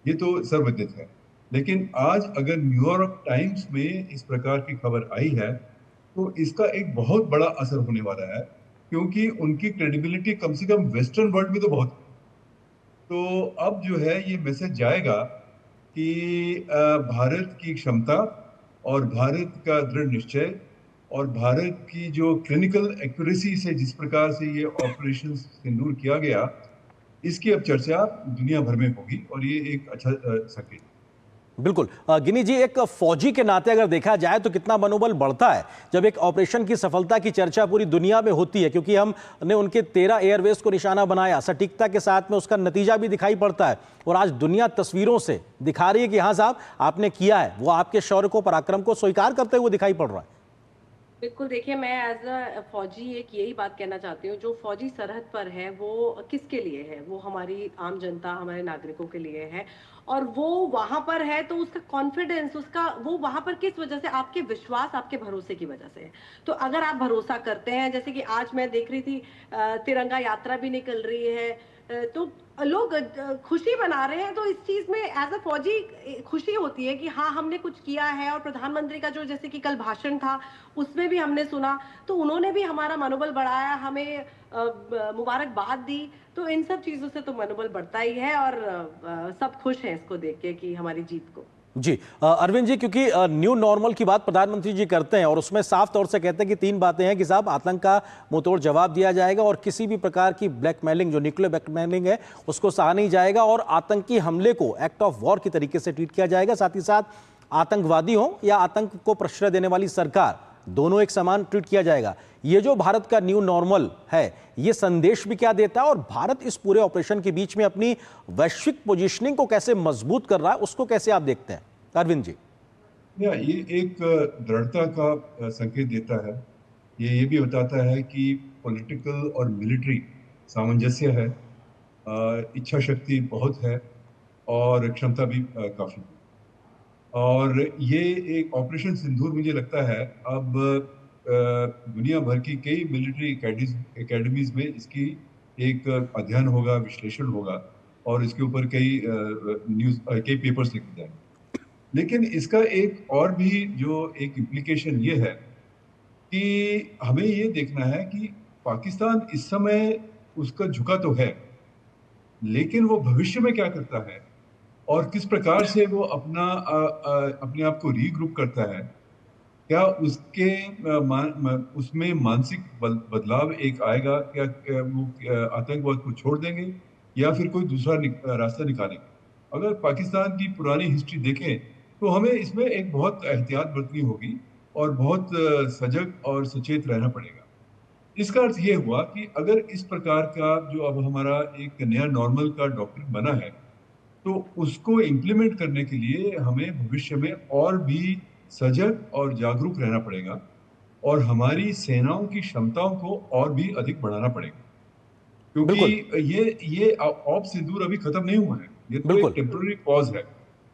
ये तो सर्वविदित है। लेकिन आज अगर न्यूयॉर्क टाइम्स में इस प्रकार की खबर आई है तो इसका एक बहुत बड़ा असर होने वाला है, क्योंकि उनकी क्रेडिबिलिटी कम से कम वेस्टर्न वर्ल्ड में तो बहुत है। तो अब जो है ये मैसेज जाएगा कि भारत की क्षमता और भारत का दृढ़ निश्चय और भारत की जो क्लिनिकल एक्यूरेसी से जिस प्रकार से ये ऑपरेशन सिंदूर किया गया, इसकी अब चर्चा दुनिया भर में होगी और ये एक अच्छा संकेत। बिल्कुल। गिनी जी, एक फौजी के नाते अगर देखा जाए तो कितना मनोबल बढ़ता है जब एक ऑपरेशन की सफलता की चर्चा पूरी दुनिया में होती है, क्योंकि हमने उनके 13 एयरवेज को निशाना बनाया, सटीकता के साथ में उसका नतीजा भी दिखाई पड़ता है, और आज दुनिया तस्वीरों से दिखा रही है कि हाँ साहब आपने किया है, वो आपके शौर्य को, पराक्रम को स्वीकार करते हुए दिखाई पड़ रहा है। बिल्कुल, देखिए मैं एज अ फौजी एक यही बात कहना चाहती हूँ, जो फौजी सरहद पर है वो किसके लिए है? वो हमारी आम जनता, हमारे नागरिकों के लिए है, और वो वहां पर है तो उसका कॉन्फिडेंस, उसका वो वहां पर किस वजह से? आपके विश्वास, आपके भरोसे की वजह से है। तो अगर आप भरोसा करते हैं, जैसे कि आज मैं देख रही थी तिरंगा यात्रा भी निकल रही है, तो लोग खुशी मना रहे हैं, तो इस चीज में एज अ फौजी खुशी होती है कि हाँ हमने कुछ किया है। और प्रधानमंत्री का जो जैसे कि कल भाषण था उसमें भी हमने सुना, तो उन्होंने भी हमारा मनोबल बढ़ाया, हमें मुबारकबाद दी। तो इन सब चीजों से तो मनोबल बढ़ता ही है, और सब खुश हैं इसको देख के कि हमारी जीत को। जी अरविंद जी, क्योंकि न्यू नॉर्मल की बात प्रधानमंत्री जी करते हैं और उसमें साफ तौर से कहते हैं कि 3 बातें हैं कि साहब आतंक का मुंहतोड़ जवाब दिया जाएगा, और किसी भी प्रकार की ब्लैकमेलिंग, जो न्यूक्लियर ब्लैकमेलिंग है, उसको सहा नहीं जाएगा, और आतंकी हमले को एक्ट ऑफ वॉर की तरीके से ट्रीट किया जाएगा। साथ ही साथ आतंकवादी हो या आतंक को प्रश्रय देने वाली सरकार, दोनों एक समान ट्रीट किया जाएगा। ये जो भारत का न्यू नॉर्मल है, ये संदेश भी क्या देता है, और भारत इस पूरे ऑपरेशन के बीच में अपनी वैश्विक पोजीशनिंग को कैसे मजबूत कर रहा है, उसको कैसे आप देखते हैं अरविंद जी? ये एक दृढ़ता का संकेत देता है। ये भी बताता है कि पॉलिटिकल और मिलिट्री सामंजस्य है, इच्छा शक्ति बहुत है और क्षमता भी काफी है। और ये एक ऑपरेशन सिंदूर, मुझे लगता है अब दुनिया भर की कई मिलिट्री एकेडमीज में इसकी एक अध्ययन होगा, विश्लेषण होगा, और इसके ऊपर कई पेपर्स लिखे जाएंगे। लेकिन इसका एक और भी जो एक इम्प्लीकेशन ये है कि हमें ये देखना है कि पाकिस्तान इस समय उसका झुका तो है, लेकिन वो भविष्य में क्या करता है और किस प्रकार से वो अपने आप को रीग्रुप करता है। क्या उसके उसमें मानसिक बदलाव एक आएगा? क्या वो आतंकवाद को छोड़ देंगे या फिर कोई दूसरा रास्ता निकालेंगे? अगर पाकिस्तान की पुरानी हिस्ट्री देखें तो हमें इसमें एक बहुत एहतियात बरतनी होगी और बहुत सजग और सचेत रहना पड़ेगा। इसका अर्थ ये हुआ कि अगर इस प्रकार का जो अब हमारा एक नया नॉर्मल का डॉक्ट्रिन बना है, तो उसको इम्प्लीमेंट करने के लिए हमें भविष्य में और भी सजग और जागरूक रहना पड़ेगा, और हमारी सेनाओं की क्षमताओं को और भी अधिक बढ़ाना पड़ेगा, क्योंकि ये ऑप सिंदूर अभी खत्म नहीं हुआ है। ये तो एक टेम्पररी पॉज है,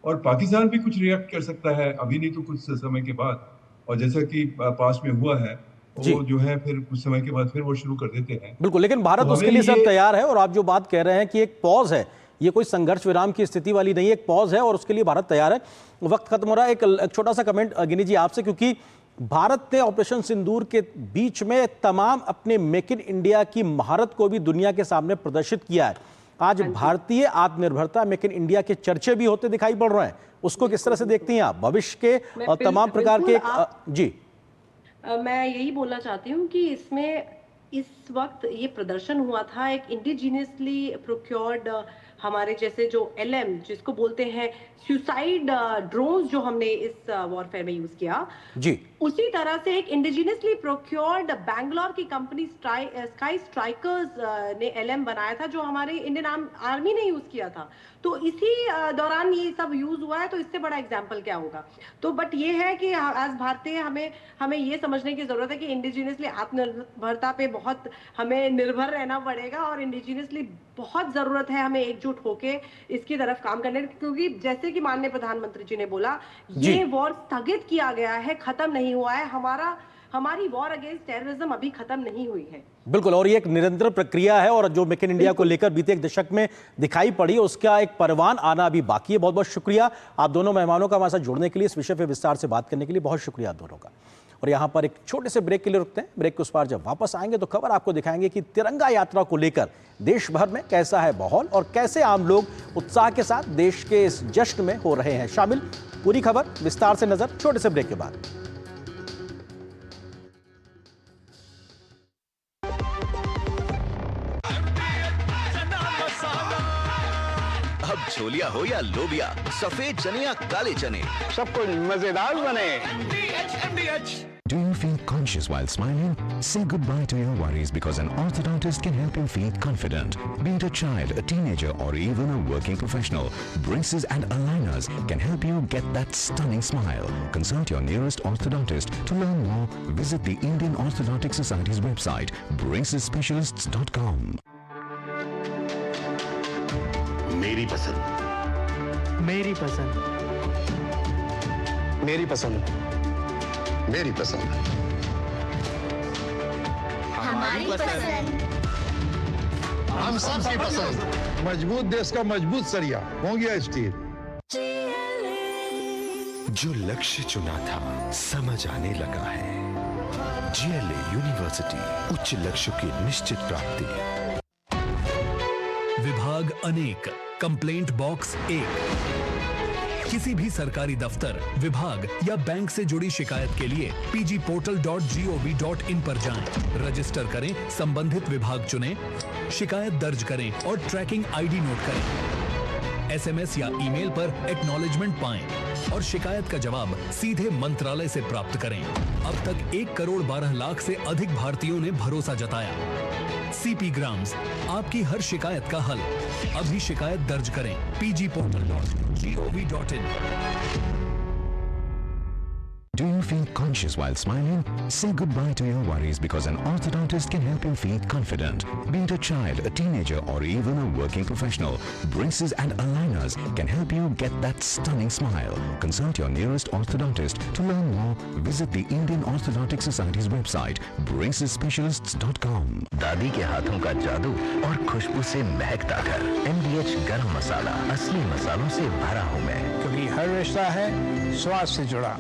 और पाकिस्तान भी कुछ रिएक्ट कर सकता है, अभी नहीं तो कुछ समय के बाद। और जैसा कि पास में हुआ है, वो जो है फिर कुछ समय के बाद फिर वो शुरू कर देते हैं। बिल्कुल, लेकिन भारत उसके लिए सब तैयार है। और आप जो बात कह रहे हैं कि एक पॉज है, ये कोई संघर्ष विराम की स्थिति वाली नहीं है, एक पॉज है और उसके लिए भारत तैयार है। वक्त खत्म हो रहा है, एक छोटा सा कमेंट गिनी जी आपसे, क्योंकि भारत ने ऑपरेशन सिंदूर के बीच में तमाम अपने मेक इन इंडिया की महारत को भी दुनिया के सामने प्रदर्शित किया है। आज भारतीय आत्मनिर्भरता, मेक इन इंडिया के चर्चे भी होते दिखाई पड़ रहे हैं, उसको किस तरह से देखती हैं आप भविष्य के तमाम प्रकार के जी? मैं यही बोलना चाहती हूँ कि इसमें इस वक्त ये प्रदर्शन हुआ था एक इंडिजिनियसली प्रोक्योर्ड हमारे जैसे जो एलएम जिसको बोलते हैं सुसाइड ड्रोन्स जो हमने इस वॉरफेयर में यूज किया जी, उसी तरह से एक इंडिजिनियसली प्रोक्योर्ड बैंगलोर की कंपनी स्काई स्ट्राइकर्स ने एलएम बनाया था जो हमारे इंडियन आर्मी ने यूज किया था। तो इसी दौरान ये सब यूज हुआ है, तो इससे बड़ा एग्जांपल क्या होगा। तो बट ये है कि एज भारतीय हमें ये समझने की जरूरत है कि इंडिजिनियसली आत्मनिर्भरता पे बहुत हमें निर्भर रहना पड़ेगा और इंडिजिनियसली बहुत जरूरत है हमें एकजुट होके इसकी तरफ काम करने की, क्योंकि जैसे कि माननीय प्रधानमंत्री जी ने बोला ये वॉर स्थगित किया गया है, खत्म नहीं हुआ है। हमारी वॉर अगेंस्ट टेररिज्म अभी खत्म नहीं हुई है। बिल्कुल, और ये एक निरंतर प्रक्रिया है और जो मेक इन इंडिया को लेकर बीते एक दशक में दिखाई पड़ी उसका एक परवान आना अभी बाकी है। बहुत बहुत शुक्रिया आप दोनों मेहमानों का हमारे साथ जुड़ने के लिए, इस विषय पर विस्तार से बात करने के लिए बहुत शुक्रिया आप दोनों का। और यहाँ पर एक छोटे से ब्रेक के लिए रुकते हैं। ब्रेक के उस पार जब वापस आएंगे तो खबर आपको दिखाएंगे कि तिरंगा यात्रा को लेकर देश भर में कैसा है माहौल और कैसे आम लोग उत्साह के साथ देश के इस जश्न में हो रहे हैं शामिल। पूरी खबर विस्तार से नजर छोटे से ब्रेक के बाद। अब छोलिया हो या लोबिया, सफेद चने या काले चने, सब कुछ मजेदार बने। Do you feel conscious while smiling? Say goodbye to your worries because an orthodontist can help you feel confident. Be it a child, a teenager or even a working professional, braces and aligners can help you get that stunning smile. Consult your nearest orthodontist. To learn more, visit the Indian Orthodontic Society's website, bracesspecialists.com. मेरी पसंद, मेरी पसंद, मेरी पसंद, मेरी पसंद, हमारी पसंद, हम सबकी पसंद। मजबूत देश का मजबूत सरिया हो गया स्टील। जो लक्ष्य चुना था समझ आने लगा है। GLA यूनिवर्सिटी, उच्च लक्ष्य की निश्चित प्राप्ति। विभाग अनेक, कंप्लेंट बॉक्स 1। किसी भी सरकारी दफ्तर, विभाग या बैंक से जुड़ी शिकायत के लिए pgportal.gov.in पर जाएं, रजिस्टर करें, संबंधित विभाग चुनें, शिकायत दर्ज करें और ट्रैकिंग आईडी नोट करें। SMS या ईमेल पर एक्नॉलेजमेंट पाएं और शिकायत का जवाब सीधे मंत्रालय से प्राप्त करें। अब तक 1 करोड़ 12 लाख से अधिक भारतीयों ने भरोसा जताया। CP ग्राम्स, आपकी हर शिकायत का हल। अभी शिकायत दर्ज करें pgportal.gov.in। Do you feel conscious while smiling? Say goodbye to your worries because an orthodontist can help you feel confident. Be it a child, a teenager or even a working professional, braces and aligners can help you get that stunning smile. Consult your nearest orthodontist. To learn more, visit the Indian Orthodontic Society's website, bracesspecialists.com. दादी के हाथों का जादू और खुशबू से महकता घर। MDH गरम मसाला, असली मसालों से भरा हूँ मैं, क्योंकि हर रिश्ता है स्वाद से जुड़ा।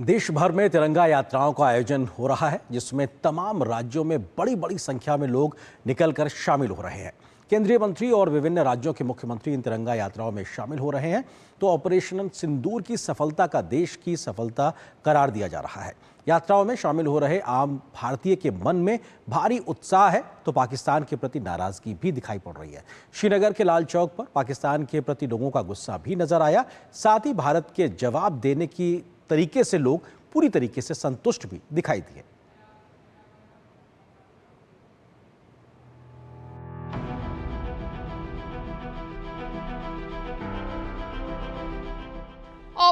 देश भर में तिरंगा यात्राओं का आयोजन हो रहा है, जिसमें तमाम राज्यों में बड़ी बड़ी संख्या में लोग निकलकर शामिल हो रहे हैं। केंद्रीय मंत्री और विभिन्न राज्यों के मुख्यमंत्री इन तिरंगा यात्राओं में शामिल हो रहे हैं। तो ऑपरेशन सिंदूर की सफलता का देश की सफलता करार दिया जा रहा है। यात्राओं में शामिल हो रहे आम भारतीय के मन में भारी उत्साह है, तो पाकिस्तान के प्रति नाराजगी भी दिखाई पड़ रही है। श्रीनगर के लाल चौक पर पाकिस्तान के प्रति लोगों का गुस्सा भी नजर आया। साथ ही भारत के जवाब देने की तरीके से लोग पूरी तरीके से संतुष्ट भी दिखाई दिए।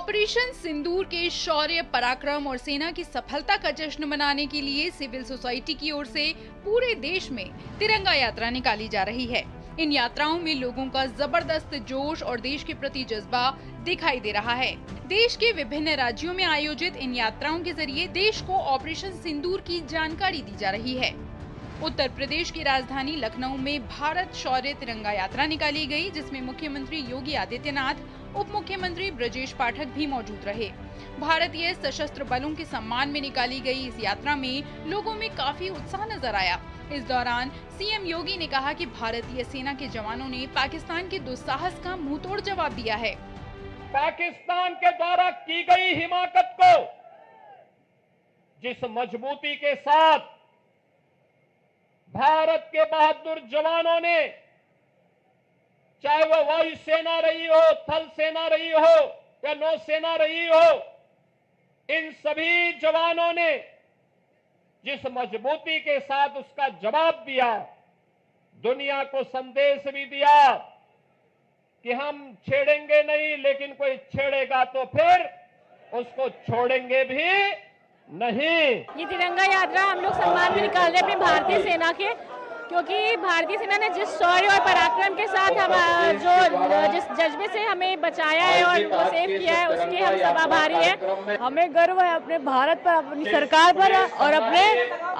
ऑपरेशन सिंदूर के शौर्य, पराक्रम और सेना की सफलता का जश्न मनाने के लिए सिविल सोसाइटी की ओर से पूरे देश में तिरंगा यात्रा निकाली जा रही है। इन यात्राओं में लोगों का जबरदस्त जोश और देश के प्रति जज्बा दिखाई दे रहा है। देश के विभिन्न राज्यों में आयोजित इन यात्राओं के जरिए देश को ऑपरेशन सिंदूर की जानकारी दी जा रही है। उत्तर प्रदेश की राजधानी लखनऊ में भारत शौर्य तिरंगा यात्रा निकाली गई, जिसमें मुख्यमंत्री योगी आदित्यनाथ, उप मुख्यमंत्री ब्रजेश पाठक भी मौजूद रहे। भारतीय सशस्त्र बलों के सम्मान में निकाली गई इस यात्रा में लोगों में काफी उत्साह नजर आया। इस दौरान सीएम योगी ने कहा कि भारतीय सेना के जवानों ने पाकिस्तान के दुस्साहस का मुंहतोड़ जवाब दिया है। पाकिस्तान के द्वारा की गई हिमाकत को जिस मजबूती के साथ भारत के बहादुर जवानों ने, चाहे वो वायुसेना रही हो, थल सेना रही हो या नौसेना रही हो, इन सभी जवानों ने जिस मजबूती के साथ उसका जवाब दिया, दुनिया को संदेश भी दिया कि हम छेड़ेंगे नहीं, लेकिन कोई छेड़ेगा तो फिर उसको छोड़ेंगे भी नहीं। ये तिरंगा यात्रा हम लोग सम्मान में निकाल रहे हैं अपनी भारतीय सेना के, क्योंकि भारतीय सेना ने जिस शौर्य और पराक्रम के साथ हम जिस जज्बे से हमें बचाया है और वो सेव किया है, उसके हम सब आभारी हैं। हमें गर्व है अपने भारत पर, अपनी सरकार पर और अपने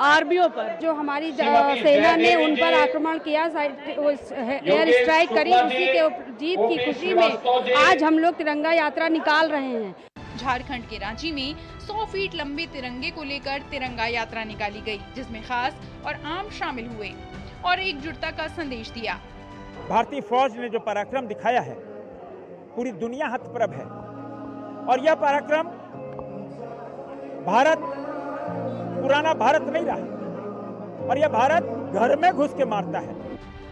आर्मियों पर। जो हमारी सेना ने उन पर आक्रमण किया, एयर स्ट्राइक करी, उसी के जीत की खुशी में आज हम लोग तिरंगा यात्रा निकाल रहे हैं। झारखंड के रांची में 100 फीट लंबे तिरंगे को लेकर तिरंगा यात्रा निकाली गई, जिसमें खास और आम शामिल हुए और एकजुटता का संदेश दिया। भारतीय फौज ने जो पराक्रम दिखाया है, पूरी दुनिया हतप्रभ है और यह पराक्रम भारत पुराना भारत नहीं रहा और यह भारत घर में घुस के मारता है।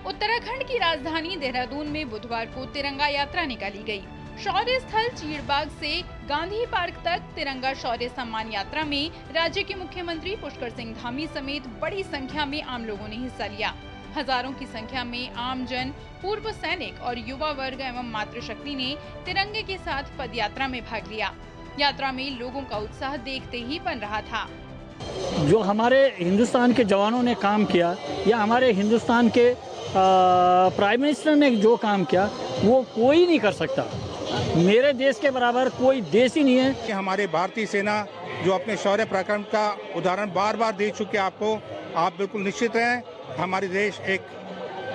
उत्तराखंड की राजधानी देहरादून में बुधवार को तिरंगा यात्रा निकाली गई। शौर्य स्थल चीड़बाग से गांधी पार्क तक तिरंगा शौर्य सम्मान यात्रा में राज्य के मुख्यमंत्री पुष्कर सिंह धामी समेत बड़ी संख्या में आम लोगों ने हिस्सा लिया। हजारों की संख्या में आमजन, पूर्व सैनिक और युवा वर्ग एवं मातृशक्ति ने तिरंगे के साथ पदयात्रा में भाग लिया। यात्रा में लोगों का उत्साह देखते ही बन रहा था। जो हमारे हिंदुस्तान के जवानों ने काम किया या हमारे हिंदुस्तान के प्राइम मिनिस्टर ने जो काम किया, वो कोई नहीं कर सकता। मेरे देश के बराबर कोई देश ही नहीं है। हमारे भारतीय सेना जो अपने शौर्य पराक्रम का उदाहरण बार बार दे चुके आपको, आप बिल्कुल निश्चित रहें, हमारी देश एक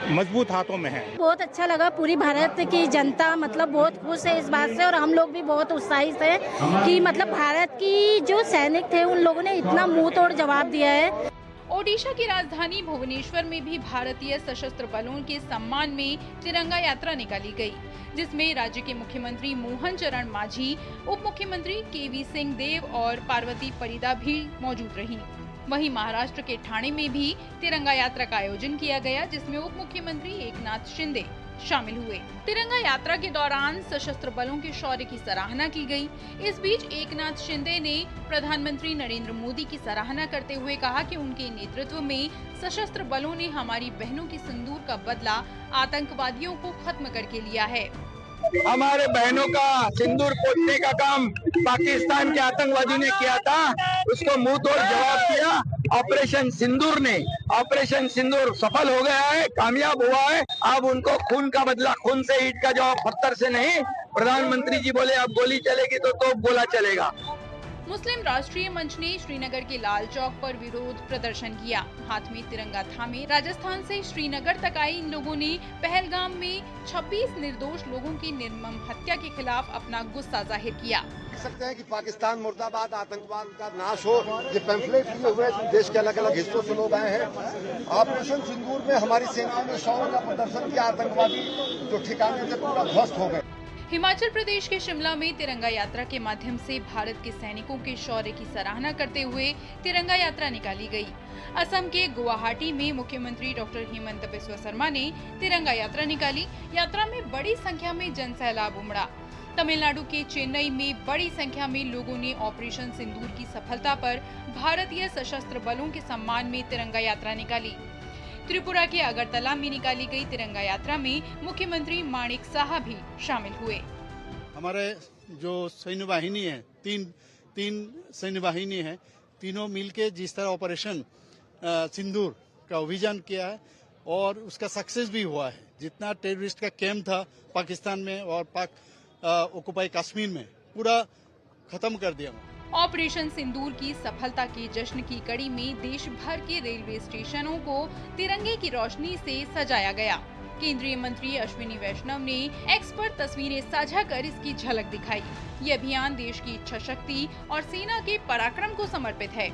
मजबूत हाथों में है। बहुत अच्छा लगा, पूरी भारत की जनता मतलब बहुत खुश है इस बात से और हम लोग भी बहुत उत्साहित हैं कि मतलब भारत की जो सैनिक थे उन लोगों ने इतना मुंह तोड़ जवाब दिया है। ओडिशा की राजधानी भुवनेश्वर में भी भारतीय सशस्त्र बलों के सम्मान में तिरंगा यात्रा निकाली गई, जिसमें राज्य के मुख्यमंत्री मोहन चरण मांझी, उप मुख्यमंत्री केवी सिंह देव और पार्वती परिदा भी मौजूद रहीं। वहीं महाराष्ट्र के ठाणे में भी तिरंगा यात्रा का आयोजन किया गया, जिसमें उप मुख्यमंत्री एकनाथ शिंदे शामिल हुए। तिरंगा यात्रा के दौरान सशस्त्र बलों के शौर्य की सराहना की गई। इस बीच एकनाथ शिंदे ने प्रधानमंत्री नरेंद्र मोदी की सराहना करते हुए कहा कि उनके नेतृत्व में सशस्त्र बलों ने हमारी बहनों के सिंदूर का बदला आतंकवादियों को खत्म करके लिया है। हमारे बहनों का सिंदूर पोतने का काम पाकिस्तान के आतंकवादियों ने किया था, उसको मुंह तोड़ जवाब दिया ऑपरेशन सिंदूर ने। ऑपरेशन सिंदूर सफल हो गया है, कामयाब हुआ है। अब उनको खून का बदला खून से, ईंट का जवाब पत्थर से नहीं। प्रधानमंत्री जी बोले अब गोली चलेगी तो तोप गोला चलेगा। मुस्लिम राष्ट्रीय मंच ने श्रीनगर के लाल चौक पर विरोध प्रदर्शन किया। हाथ में तिरंगा थामे राजस्थान से श्रीनगर तक आए इन लोगों ने पहलगाम में 26 निर्दोष लोगों की निर्मम हत्या के खिलाफ अपना गुस्सा जाहिर किया। देख सकते हैं कि पाकिस्तान मुर्दाबाद, आतंकवाद का नाश हो, ये पैम्फलेट लिए हुए देश के अलग अलग हिस्सों से लोग आए हैं। ऑपरेशन सिंदूर में हमारी सेनाओं ने शौर्य का प्रदर्शन किया, आतंकवादी जो ठिकाने थे पूरा ध्वस्त हो गए। हिमाचल प्रदेश के शिमला में तिरंगा यात्रा के माध्यम से भारत के सैनिकों के शौर्य की सराहना करते हुए तिरंगा यात्रा निकाली गई। असम के गुवाहाटी में मुख्यमंत्री डॉक्टर हेमंत बिस्वा शर्मा ने तिरंगा यात्रा निकाली। यात्रा में बड़ी संख्या में जनसैलाब उमड़ा। तमिलनाडु के चेन्नई में बड़ी संख्या में लोगों ने ऑपरेशन सिंदूर की सफलता पर भारतीय सशस्त्र बलों के सम्मान में तिरंगा यात्रा निकाली। त्रिपुरा के अगरतला में निकाली गई तिरंगा यात्रा में मुख्यमंत्री माणिक साहा भी शामिल हुए। हमारे जो सैन्य वाहिनी है, तीन सैन्य वाहिनी है, तीनों मिलके जिस तरह ऑपरेशन सिंदूर का अभियान किया है और उसका सक्सेस भी हुआ है। जितना टेररिस्ट का कैंप था पाकिस्तान में और ऑक्युपाई कश्मीर में, पूरा खत्म कर दिया। ऑपरेशन सिंदूर की सफलता के जश्न की कड़ी में देश भर के रेलवे स्टेशनों को तिरंगे की रोशनी से सजाया गया। केंद्रीय मंत्री अश्विनी वैष्णव ने एक्स पर तस्वीरें साझा कर इसकी झलक दिखाई। ये अभियान देश की इच्छा शक्ति और सेना के पराक्रम को समर्पित है।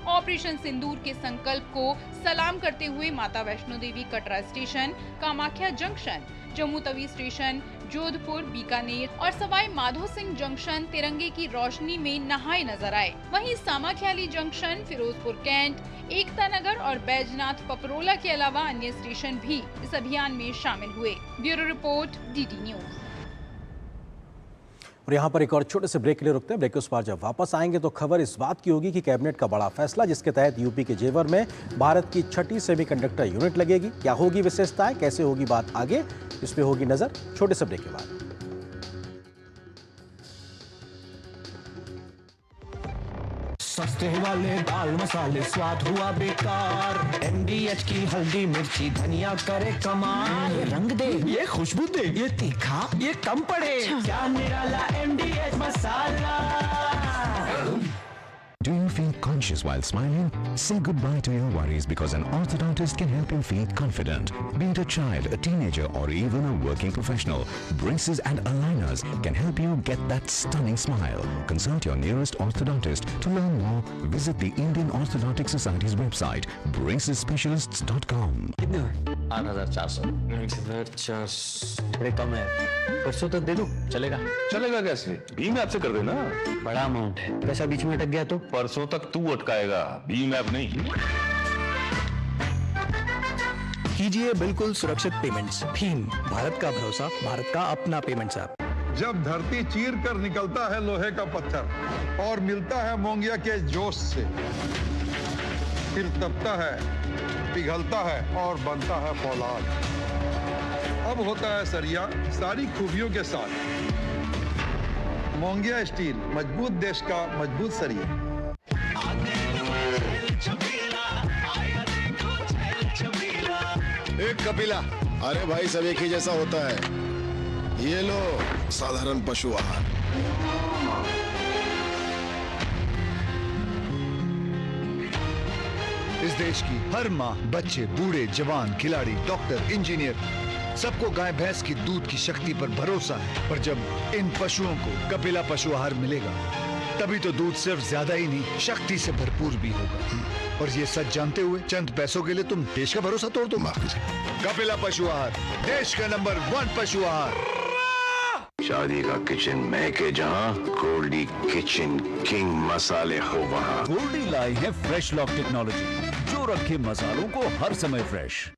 ऑपरेशन सिंदूर के संकल्प को सलाम करते हुए Mata Vaishno Devi Katra station, Kamakhya junction, Jammu Tawi station, Jodhpur, Bikaner और सवाई माधो सिंह जंक्शन तिरंगे की रोशनी में नहाए नजर आए। वहीं सामाख्याली जंक्शन, फिरोजपुर कैंट, एकता नगर और बैजनाथ पपरोला के अलावा अन्य स्टेशन भी इस अभियान में शामिल हुए। Bureau report, DD news. और यहाँ पर एक और छोटे से ब्रेक के लिए रुकते हैं। ब्रेक के उस पार जब वापस आएंगे तो खबर इस बात की होगी कि कैबिनेट का बड़ा फैसला, जिसके तहत यूपी के जेवर में भारत की 6ठी सेमीकंडक्टर यूनिट लगेगी। क्या होगी विशेषताएं, कैसे होगी बात आगे, इस पे होगी नजर छोटे से ब्रेक के बाद। सस्ते वाले दाल मसाले स्वाद हुआ बेकार। MDH की हल्दी मिर्ची धनिया करे कमाल। ये रंग दे, ये खुशबू दे, ये तीखा, ये कम पड़े। क्या निराला MDH masala. Do you feel conscious while smiling? Say goodbye to your worries because an orthodontist can help you feel confident. Be it a child, a teenager or even a working professional, braces and aligners can help you get that stunning smile. Consult your nearest orthodontist. To learn more, visit the Indian Orthodontic Society's website, bracesspecialists.com. 8,400 बड़े कम है। परसों तक दे दूं, चलेगा? चलेगा कैसे? Bhim app से कर देना। बड़ा अमाउंट है, पैसा बीच में अटक गया तो परसों तक तू अटकाएगा, भीम ऐप नहीं। कीजिए बिल्कुल सुरक्षित पेमेंट्स। भीम, भारत का भरोसा, भारत का अपना पेमेंट्स ऐप। जब धरती चीर कर निकलता है लोहे का पत्थर और मिलता है मोंगिया के जोश से, फिर तपता है, पिघलता है और बनता है फौलाद। अब होता है सरिया सारी खूबियों के साथ। मोंगिया स्टील, मजबूत देश का मजबूत सरिया। एक कपिला, अरे भाई सब एक ही जैसा होता है। ये लो साधारण पशु आहार। इस देश की हर माँ, बच्चे, बूढ़े, जवान, खिलाड़ी, डॉक्टर, इंजीनियर, सबको गाय भैंस की दूध की शक्ति पर भरोसा है। पर जब इन पशुओं को कपिला पशु आहार मिलेगा, तभी तो दूध सिर्फ ज्यादा ही नहीं, शक्ति से भरपूर भी होगा। और ये सच जानते हुए चंद पैसों के लिए तुम देश का भरोसा तोड़ दो। कपिला पशु आहार, देश का नंबर 1 पशु आहार। शादी का किचन मैं के जहाँ, गोल्डी किचन किंग मसाले हो वहाँ। गोल्डी लाई है फ्रेश लॉक टेक्नोलॉजी, जो रखे मसालों को हर समय फ्रेश।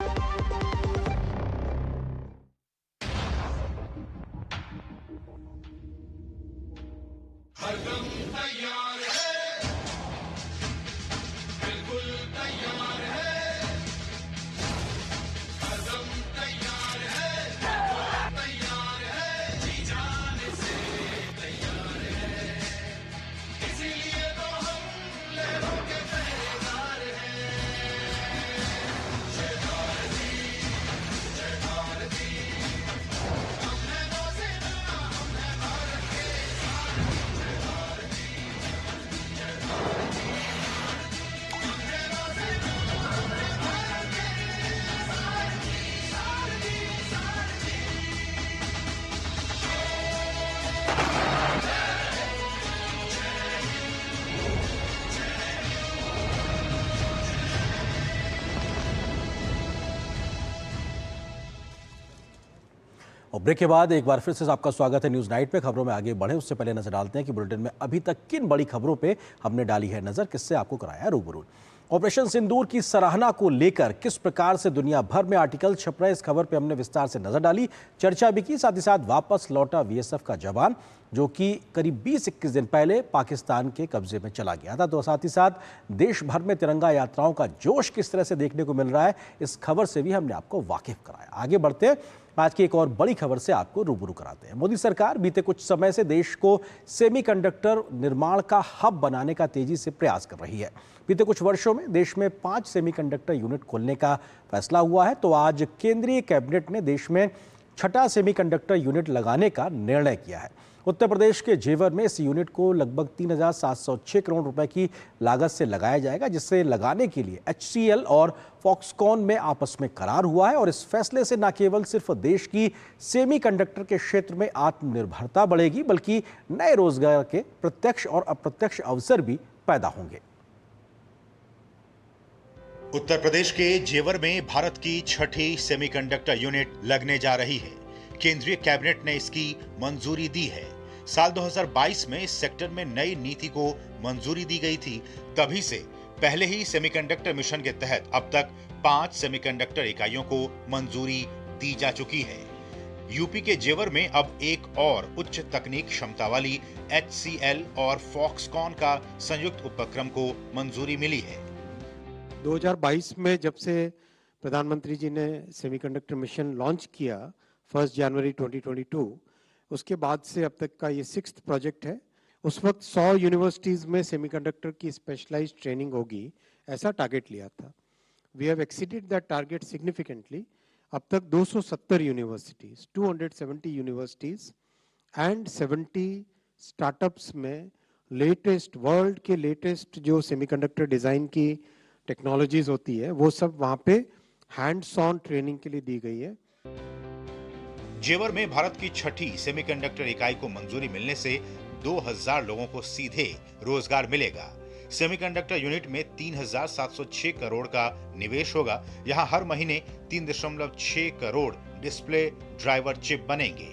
और ब्रेक के बाद एक बार फिर से आपका स्वागत है न्यूज़ नाइट पे। खबरों में आगे बढ़े उससे पहले नजर डालते हैं कि बुलेटिन में अभी तक किन बड़ी खबरों पे हमने डाली है नजर, किससे आपको कराया रूबरू। ऑपरेशन सिंदूर की सराहना को लेकर किस प्रकार से दुनिया भर में आर्टिकल छप रहे, इस खबर पे हमने विस्तार से नजर डाली, चर्चा भी की, साथ ही साथ वापस लौटा बीएसएफ का जवान, जो कि करीब 20-21 दिन पहले पाकिस्तान के कब्जे में चला गया था। तो साथ ही साथ देश भर में तिरंगा यात्राओं का जोश किस तरह से देखने को मिल रहा है, इस खबर से भी हमने आपको वाकिफ कराया। आगे बढ़ते हैं, आज की एक और बड़ी खबर से आपको रूबरू कराते हैं। मोदी सरकार बीते कुछ समय से देश को सेमीकंडक्टर निर्माण का हब बनाने का तेजी से प्रयास कर रही है। बीते कुछ वर्षों में देश में 5 सेमीकंडक्टर यूनिट खोलने का फैसला हुआ है। तो आज केंद्रीय कैबिनेट ने देश में 6ठा सेमीकंडक्टर यूनिट लगाने का निर्णय किया है। उत्तर प्रदेश के जेवर में इस यूनिट को लगभग 3,706 करोड़ रुपए की लागत से लगाया जाएगा, जिससे लगाने के लिए HCL और फॉक्सकॉन में आपस में करार हुआ है। और इस फैसले से न केवल सिर्फ देश की सेमीकंडक्टर के क्षेत्र में आत्मनिर्भरता बढ़ेगी, बल्कि नए रोजगार के प्रत्यक्ष और अप्रत्यक्ष अवसर भी पैदा होंगे। उत्तर प्रदेश के जेवर में भारत की 6ठी सेमीकंडक्टर यूनिट लगने जा रही है। केंद्रीय कैबिनेट ने इसकी मंजूरी दी है। साल 2022 में इस सेक्टर में नई नीति को मंजूरी दी गई थी। तभी से पहले ही सेमीकंडक्टर मिशन के तहत अब तक 5 सेमीकंडक्टर इकाइयों को मंजूरी दी जा चुकी है। यूपी के जेवर में अब एक और उच्च तकनीक क्षमता वाली HCL और फॉक्सकॉन का संयुक्त उपक्रम को मंजूरी मिली है। 2022 में जब से प्रधानमंत्री जी ने सेमीकंडक्टर मिशन लॉन्च किया 1 जनवरी 2022, उसके बाद से अब तक का ये 6th प्रोजेक्ट है। उस वक्त 100 यूनिवर्सिटीज में सेमीकंडक्टर की स्पेशलाइज्ड ट्रेनिंग होगी, ऐसा टारगेट लिया था। We have exceeded that target significantly. अब तक 270 यूनिवर्सिटीज, 270 यूनिवर्सिटीज एंड 70 स्टार्टअप्स में लेटेस्ट, वर्ल्ड के लेटेस्ट जो सेमीकंडक्टर डिजाइन की टेक्नोलॉजीज होती है, वो सब वहां पे हैंड्स ऑन ट्रेनिंग के लिए दी गई है। जेवर में भारत की 6ठी सेमीकंडक्टर इकाई को मंजूरी मिलने से 2000 लोगों को सीधे रोजगार मिलेगा। सेमीकंडक्टर यूनिट में 3,706 करोड़ का निवेश होगा। यहां हर महीने 3.6 करोड़ डिस्प्ले ड्राइवर चिप बनेंगे।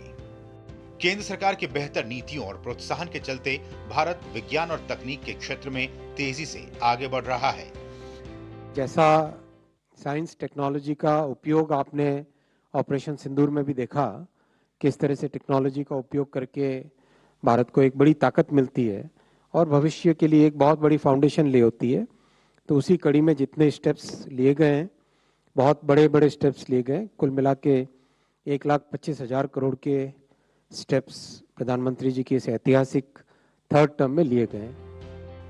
केंद्र सरकार की बेहतर नीतियों और प्रोत्साहन के चलते भारत विज्ञान और तकनीक के क्षेत्र में तेजी से आगे बढ़ रहा है। जैसा साइंस टेक्नोलॉजी का उपयोग आपने ऑपरेशन सिंदूर में भी देखा, किस तरह से टेक्नोलॉजी का उपयोग करके भारत को एक बड़ी ताकत मिलती है और भविष्य के लिए एक बहुत बड़ी फाउंडेशन ले होती है। तो उसी कड़ी में जितने स्टेप्स लिए गए हैं, बहुत बड़े बड़े स्टेप्स लिए गए, कुल मिला के 1,25,000 करोड़ के स्टेप्स प्रधानमंत्री जी की इस ऐतिहासिक 3rd टर्म में लिए गए हैं।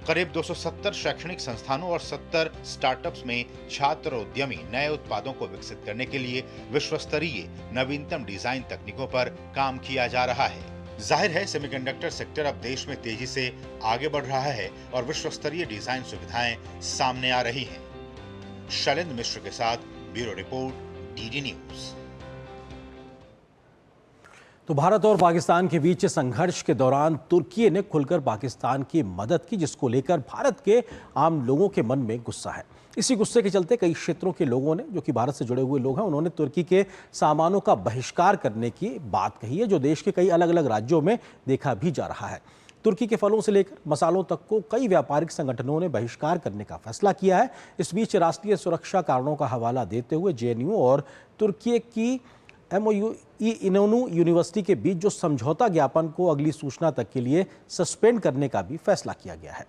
करीब 270 शैक्षणिक संस्थानों और 70 स्टार्टअप्स में छात्र और उद्यमी नए उत्पादों को विकसित करने के लिए विश्वस्तरीय नवीनतम डिजाइन तकनीकों पर काम किया जा रहा है। जाहिर है सेमीकंडक्टर सेक्टर अब देश में तेजी से आगे बढ़ रहा है और विश्वस्तरीय डिजाइन सुविधाएं सामने आ रही हैं। शैलेंद्र मिश्र के साथ ब्यूरो रिपोर्ट, DD न्यूज। तो भारत और पाकिस्तान के बीच संघर्ष के दौरान तुर्की ने खुलकर पाकिस्तान की मदद की, जिसको लेकर भारत के आम लोगों के मन में गुस्सा है। इसी गुस्से के चलते कई क्षेत्रों के लोगों ने, जो कि भारत से जुड़े हुए लोग हैं, उन्होंने तुर्की के सामानों का बहिष्कार करने की बात कही है, जो देश के कई अलग अलग राज्यों में देखा भी जा रहा है। तुर्की के फलों से लेकर मसालों तक को कई व्यापारिक संगठनों ने बहिष्कार करने का फैसला किया है। इस बीच राष्ट्रीय सुरक्षा कारणों का हवाला देते हुए JNU और तुर्की की MOU इनोनू यूनिवर्सिटी के बीच जो समझौता ज्ञापन को अगली सूचना तक के लिए सस्पेंड करने का भी फैसला किया गया है।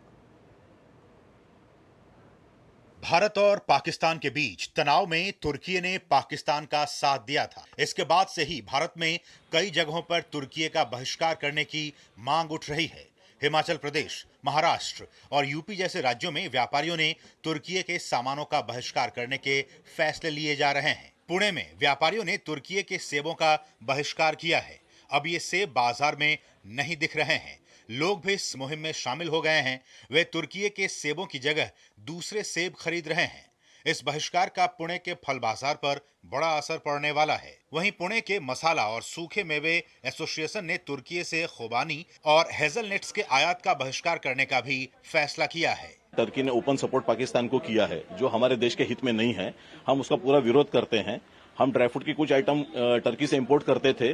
भारत और पाकिस्तान के बीच तनाव में तुर्की ने पाकिस्तान का साथ दिया था। इसके बाद से ही भारत में कई जगहों पर तुर्की का बहिष्कार करने की मांग उठ रही है। हिमाचल प्रदेश, महाराष्ट्र और यूपी जैसे राज्यों में व्यापारियों ने तुर्की के सामानों का बहिष्कार करने के फैसले लिए जा रहे हैं। पुणे में व्यापारियों ने तुर्की के सेबों का बहिष्कार किया है। अब ये सेब बाजार में नहीं दिख रहे हैं। लोग भी इस मुहिम में शामिल हो गए हैं। वे तुर्की के सेबों की जगह दूसरे सेब खरीद रहे हैं। इस बहिष्कार का पुणे के फल बाजार पर बड़ा असर पड़ने वाला है। वहीं पुणे के मसाला और सूखे मेवे एसोसिएशन ने तुर्की से खुबानी और हेजलनट्स के आयात का बहिष्कार करने का भी फैसला किया है। टर्की ने ओपन सपोर्ट पाकिस्तान को किया है, जो हमारे देश के हित में नहीं है। हम उसका पूरा विरोध करते हैं। हम ड्राई फ्रूट की कुछ आइटम टर्की से इंपोर्ट करते थे,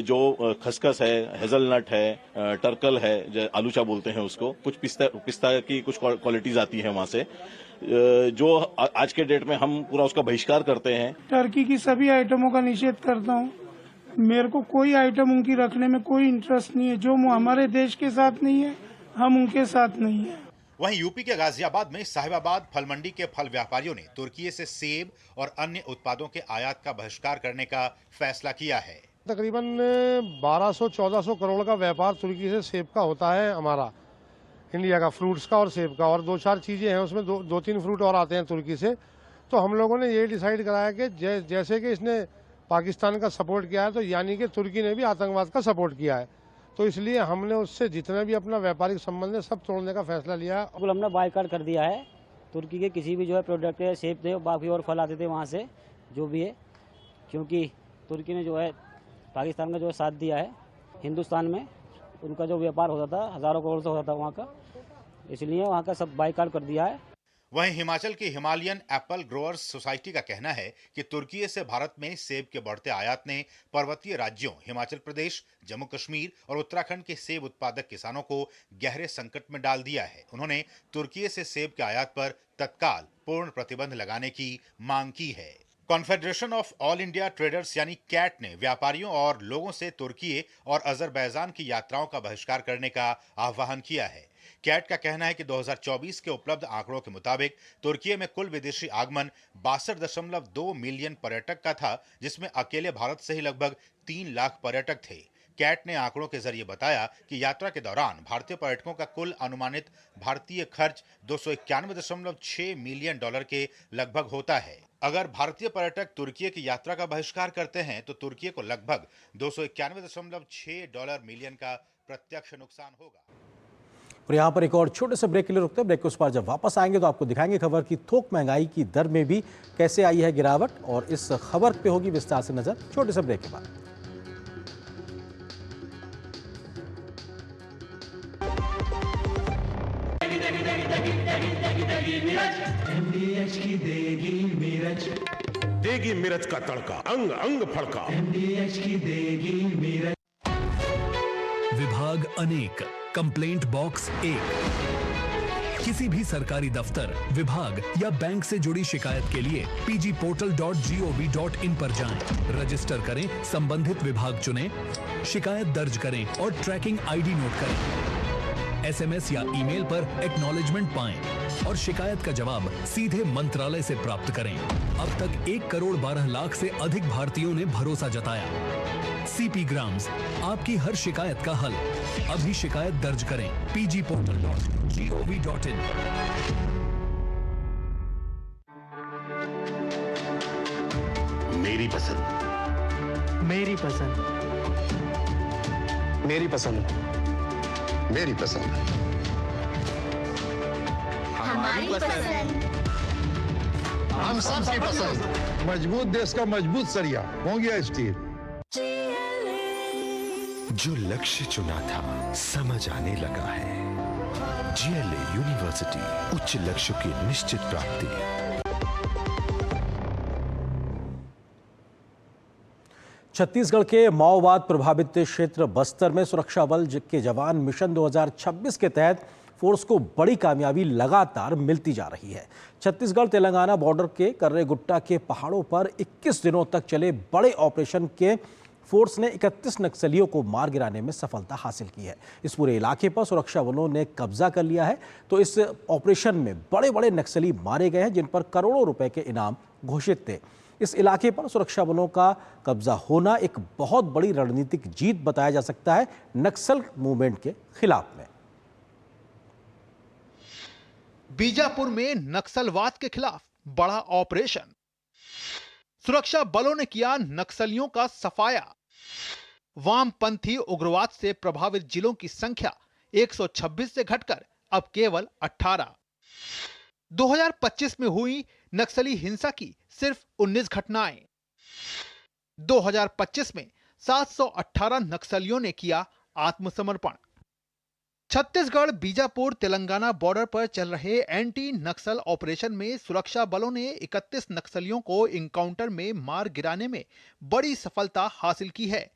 जो खसखस है, हेजलनट है, टर्कल है, आलूचा बोलते हैं उसको, कुछ पिस्ता की कुछ क्वालिटीज आती है वहां से, जो आज के डेट में हम पूरा उसका बहिष्कार करते हैं। टर्की की सभी आइटमों का निषेध करता हूं। मेरे को कोई आइटम उनकी रखने में कोई इंटरेस्ट नहीं है। जो हमारे देश के साथ नहीं है, हम उनके साथ नहीं है। वहीं यूपी के गाजियाबाद में साहिबाबाद फल मंडी के फल व्यापारियों ने तुर्की से सेब और अन्य उत्पादों के आयात का बहिष्कार करने का फैसला किया है। तकरीबन 1200-1400 करोड़ का व्यापार तुर्की से सेब का होता है हमारा, इंडिया का, फ्रूट्स का और सेब का, और 2-4 चीजें हैं उसमें, दो तीन फ्रूट और आते हैं तुर्की से। तो हम लोगों ने ये डिसाइड कराया कि जैसे कि इसने पाकिस्तान का सपोर्ट किया है, तो यानी कि तुर्की ने भी आतंकवाद का सपोर्ट किया है। तो इसलिए हमने उससे जितने भी अपना व्यापारिक संबंध है सब तोड़ने का फैसला लिया। हमने बायकॉट कर दिया है तुर्की के किसी भी जो है प्रोडक्ट है, सेब थे, बाकी और फल आते थे वहाँ से जो भी है, क्योंकि तुर्की ने जो है पाकिस्तान का जो है साथ दिया है। हिंदुस्तान में उनका जो व्यापार होता था हज़ारों करोड़ से होता था वहाँ का, इसलिए वहाँ का सब बायकॉट कर दिया है। वहीं हिमाचल की हिमालयन एप्पल ग्रोअर्स सोसाइटी का कहना है कि तुर्की से भारत में सेब के बढ़ते आयात ने पर्वतीय राज्यों हिमाचल प्रदेश, जम्मू कश्मीर और उत्तराखंड के सेब उत्पादक किसानों को गहरे संकट में डाल दिया है। उन्होंने तुर्की से सेब के आयात पर तत्काल पूर्ण प्रतिबंध लगाने की मांग की है। Confederation of all India traders यानी कैट ने व्यापारियों और लोगों से तुर्की और अजरबैजान की यात्राओं का बहिष्कार करने का आह्वान किया है। कैट का कहना है कि 2024 के उपलब्ध आंकड़ों के मुताबिक तुर्की में कुल विदेशी आगमन 62.2 मिलियन पर्यटक का था, जिसमेम अकेले भारत से ही लगभग 3 लाख पर्यटक थे। कैट ने आंकड़ों के जरिए बताया कि यात्रा के दौरान भारतीय पर्यटकों का कुल अनुमानित भारतीय खर्च 291.6 मिलियन डॉलर के लगभग होता है। अगर भारतीय पर्यटक तुर्की की यात्रा का बहिष्कार करते हैं तो तुर्की को लगभग 291.6 मिलियन का प्रत्यक्ष नुकसान होगा। और यहाँ पर एक और छोटे से ब्रेक के लिए रुकते हैं। ब्रेक के उस पार जब वापस आएंगे तो आपको दिखाएंगे खबर की थोक महंगाई की दर में भी कैसे आई है गिरावट, और इस खबर पे होगी विस्तार से नजर छोटे से ब्रेक के बाद। MDH की देगी मिर्च का तड़का, अंग अंग फड़का। MDH की देगी मिर्च। विभाग अनेक, कंप्लेंट बॉक्स 1। किसी भी सरकारी दफ्तर, विभाग या बैंक से जुड़ी शिकायत के लिए pgportal.gov.in पर जाएं, रजिस्टर करें, संबंधित विभाग चुनें, शिकायत दर्ज करें और ट्रैकिंग आईडी नोट करें। SMS या ईमेल पर एक्नॉलेजमेंट पाएं और शिकायत का जवाब सीधे मंत्रालय से प्राप्त करें। अब तक 1 करोड़ 12 लाख से अधिक भारतीयों ने भरोसा जताया। CP ग्राम्स, आपकी हर शिकायत का हल। अभी शिकायत दर्ज करें pgportal.gov.in। मेरी पसंद, मेरी पसंद, मेरी पसंद, मेरी पसंद, हमारी पसंद, हम सबकी पसंद। मजबूत देश का मजबूत सरिया मोंगिया स्टील। जो लक्ष्य चुना था समझ आने लगा है। GLA यूनिवर्सिटी, उच्च लक्ष्य की निश्चित प्राप्ति। छत्तीसगढ़ के माओवाद प्रभावित क्षेत्र बस्तर में सुरक्षा बल के जवान मिशन 2026 के तहत फोर्स को बड़ी कामयाबी लगातार मिलती जा रही है। छत्तीसगढ़ तेलंगाना बॉर्डर के कर्रेगुट्टा के पहाड़ों पर 21 दिनों तक चले बड़े ऑपरेशन के फोर्स ने 31 नक्सलियों को मार गिराने में सफलता हासिल की है। इस पूरे इलाके पर सुरक्षा बलों ने कब्जा कर लिया है। तो इस ऑपरेशन में बड़े बड़े नक्सली मारे गए हैं, जिन पर करोड़ों रुपए के इनाम घोषित थे। इस इलाके पर सुरक्षा बलों का कब्जा होना एक बहुत बड़ी रणनीतिक जीत बताया जा सकता है नक्सल मूवमेंट के खिलाफ में। बीजापुर में नक्सलवाद के खिलाफ बड़ा ऑपरेशन, सुरक्षा बलों ने किया नक्सलियों का सफाया। वामपंथी उग्रवाद से प्रभावित जिलों की संख्या 126 से घटकर अब केवल 18। 2025 में हुई नक्सली हिंसा की सिर्फ 19 घटनाएं। 2025 में 718 नक्सलियों ने किया आत्मसमर्पण। छत्तीसगढ़ बीजापुर तेलंगाना बॉर्डर पर चल रहे एंटी नक्सल ऑपरेशन में सुरक्षा बलों ने 31 नक्सलियों को इनकाउंटर में मार गिराने में बड़ी सफलता हासिल की है।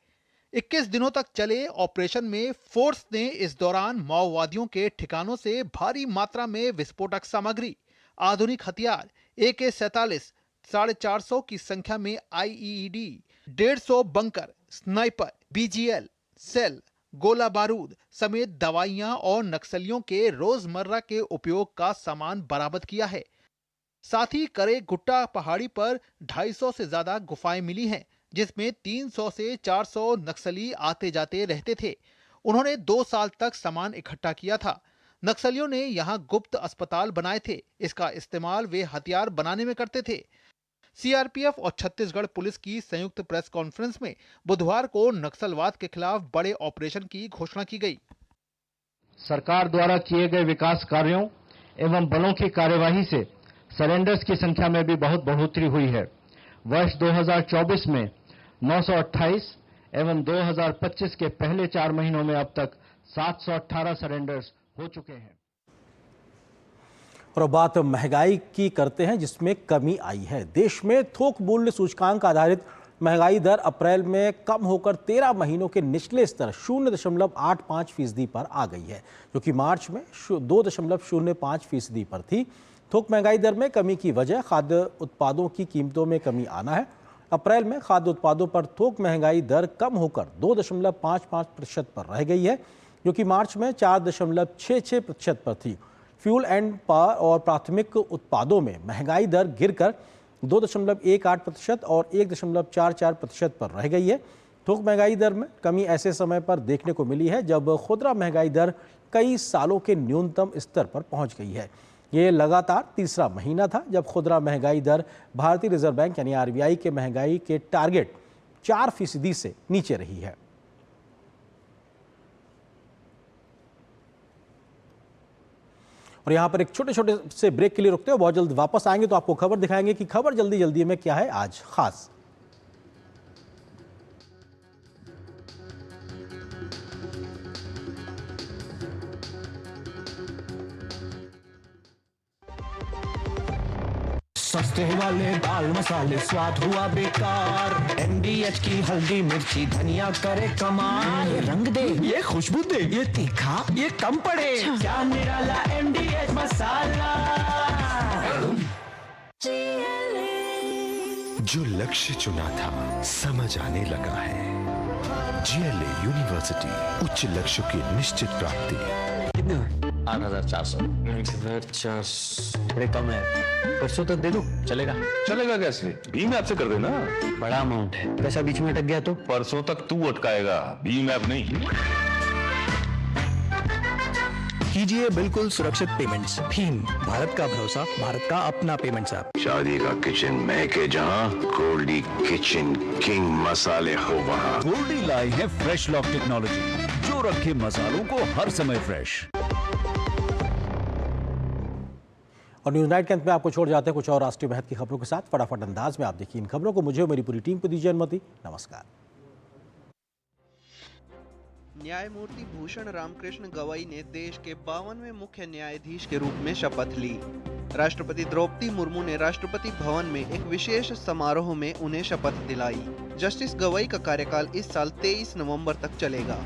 21 दिनों तक चले ऑपरेशन में फोर्स ने इस दौरान माओवादियों के ठिकानों से भारी मात्रा में विस्फोटक सामग्री, आधुनिक हथियार, AK-47, 450 की संख्या में IED, 150 bunker, sniper, BGL, shell, गोला बारूद समेत दवाइयां और नक्सलियों के रोजमर्रा के उपयोग का सामान बरामद किया है। साथ ही करे गुट्टा पहाड़ी पर 250 से ज्यादा गुफाएं मिली हैं, जिसमें 300 से 400 नक्सली आते जाते रहते थे। उन्होंने 2 साल तक सामान इकट्ठा किया था। नक्सलियों ने यहां गुप्त अस्पताल बनाए थे। इसका इस्तेमाल वे हथियार बनाने में करते थे। सीआरपीएफ और छत्तीसगढ़ पुलिस की संयुक्त प्रेस कॉन्फ्रेंस में बुधवार को नक्सलवाद के खिलाफ बड़े ऑपरेशन की घोषणा की गई। सरकार द्वारा किए गए विकास कार्यों एवं बलों की कार्यवाही से सरेंडर्स की संख्या में भी बहुत बढ़ोतरी हुई है। वर्ष 2024 में 928 एवं 2025 के पहले 4 महीनों में अब तक 718 सरेंडर्स हो चुके हैं। और बात महंगाई की करते हैं, जिसमें कमी आई है। देश में थोक मूल्य सूचकांक आधारित महंगाई दर अप्रैल में कम होकर 13 महीनों के निचले स्तर 0.85% पर आ गई है, जो कि मार्च में 2.05% पर थी। थोक महंगाई दर में कमी की वजह खाद्य उत्पादों की कीमतों में कमी आना है। अप्रैल में खाद्य उत्पादों पर थोक महंगाई दर कम होकर 2.55% पर रह गई है, जो कि मार्च में 4.66% पर थी। फ्यूल एंड पावर और प्राथमिक उत्पादों में महंगाई दर गिरकर 2.18% और 1.44% पर रह गई है। थोक महंगाई दर में कमी ऐसे समय पर देखने को मिली है जब खुदरा महंगाई दर कई सालों के न्यूनतम स्तर पर पहुंच गई है। ये लगातार तीसरा महीना था जब खुदरा महंगाई दर भारतीय रिजर्व बैंक यानी आरबीआई के महंगाई के टारगेट 4% से नीचे रही है। और यहाँ पर एक छोटे छोटे से ब्रेक के लिए रुकते हैं। बहुत जल्द वापस आएंगे तो आपको खबर दिखाएंगे कि खबर जल्दी जल्दी में क्या है आज खास। सस्ते वाले दाल मसाले स्वाद हुआ बेकार। MDH की हल्दी मिर्ची धनिया करे कमाल। ये रंग दे, ये खुशबू दे, ये तीखा, ये कम पड़े। क्या निराला MDH मसाला। जो लक्ष्य चुना था समझ आने लगा है। GLA यूनिवर्सिटी, उच्च लक्ष्य की निश्चित प्राप्ति। कितना? 8,400। 8,400 बड़े कम है। परसों तक दे दो, चलेगा? चलेगा कैसे? भीम ऐप से कर देना। बड़ा अमाउंट है, पैसा बीच में अटक गया तो? परसों तक तू अटकाएगा, भीम ऐप नहीं। कीजिए बिल्कुल सुरक्षित पेमेंट्स। भीम, भारत का भरोसा, भारत का अपना पेमेंट्स ऐप। शादी का किचन महके जहाँ, गोल्डी किचन किंग मसाले हो वहाँ। गोल्डी लाई है फ्रेश लॉक टेक्नोलॉजी, जो रखे मसालों को हर समय फ्रेश। और न्यूज़ नाइट के अंत में आपको छोड़ जाते हैं कुछ और राष्ट्रीय महत्व की खबरों के साथ। फटाफट अंदाज में आप देखिए इन खबरों को। मुझे और मेरी पूरी टीम को दीजिए अनुमति। नमस्कार। न्यायमूर्ति भूषण रामकृष्ण गवई ने देश के 52वें मुख्य न्यायाधीश के रूप में शपथ ली। राष्ट्रपति द्रौपदी मुर्मू ने राष्ट्रपति भवन में एक विशेष समारोह में उन्हें शपथ दिलाई। जस्टिस गवई का कार्यकाल इस साल 23 नवंबर तक चलेगा।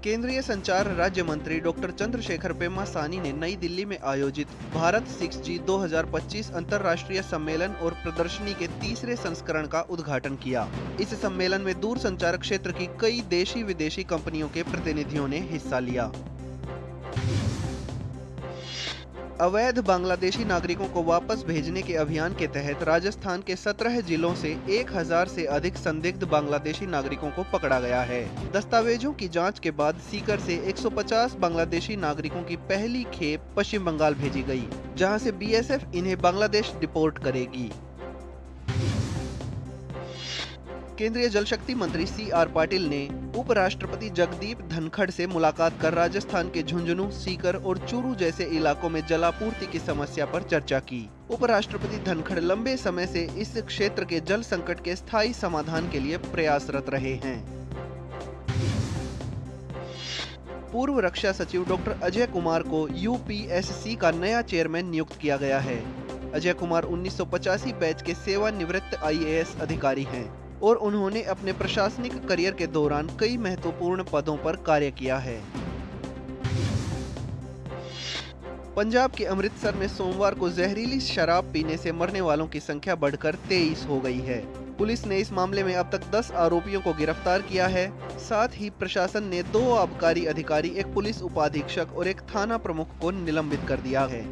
केंद्रीय संचार राज्य मंत्री डॉक्टर चंद्रशेखर पेम्मासानी ने नई दिल्ली में आयोजित भारत 6G 2025 अंतर्राष्ट्रीय सम्मेलन और प्रदर्शनी के तीसरे संस्करण का उद्घाटन किया। इस सम्मेलन में दूरसंचार क्षेत्र की कई देशी विदेशी कंपनियों के प्रतिनिधियों ने हिस्सा लिया। अवैध बांग्लादेशी नागरिकों को वापस भेजने के अभियान के तहत राजस्थान के 17 जिलों से 1000 से अधिक संदिग्ध बांग्लादेशी नागरिकों को पकड़ा गया है। दस्तावेजों की जांच के बाद सीकर से 150 बांग्लादेशी नागरिकों की पहली खेप पश्चिम बंगाल भेजी गई, जहां से बीएसएफ इन्हें बांग्लादेश डिपोर्ट करेगी। केंद्रीय जल शक्ति मंत्री CR पाटिल ने उपराष्ट्रपति जगदीप धनखड़ से मुलाकात कर राजस्थान के झुंझुनू, सीकर और चूरू जैसे इलाकों में जलापूर्ति की समस्या पर चर्चा की। उपराष्ट्रपति धनखड़ लंबे समय से इस क्षेत्र के जल संकट के स्थायी समाधान के लिए प्रयासरत रहे हैं। पूर्व रक्षा सचिव डॉक्टर अजय कुमार को UPSC का नया चेयरमैन नियुक्त किया गया है। अजय कुमार 1985 बैच के सेवानिवृत्त IAS अधिकारी हैं और उन्होंने अपने प्रशासनिक करियर के दौरान कई महत्वपूर्ण पदों पर कार्य किया है। पंजाब के अमृतसर में सोमवार को जहरीली शराब पीने से मरने वालों की संख्या बढ़कर 23 हो गई है। पुलिस ने इस मामले में अब तक 10 आरोपियों को गिरफ्तार किया है। साथ ही प्रशासन ने 2 आबकारी अधिकारी, एक पुलिस उपाधीक्षक और एक थाना प्रमुख को निलंबित कर दिया है।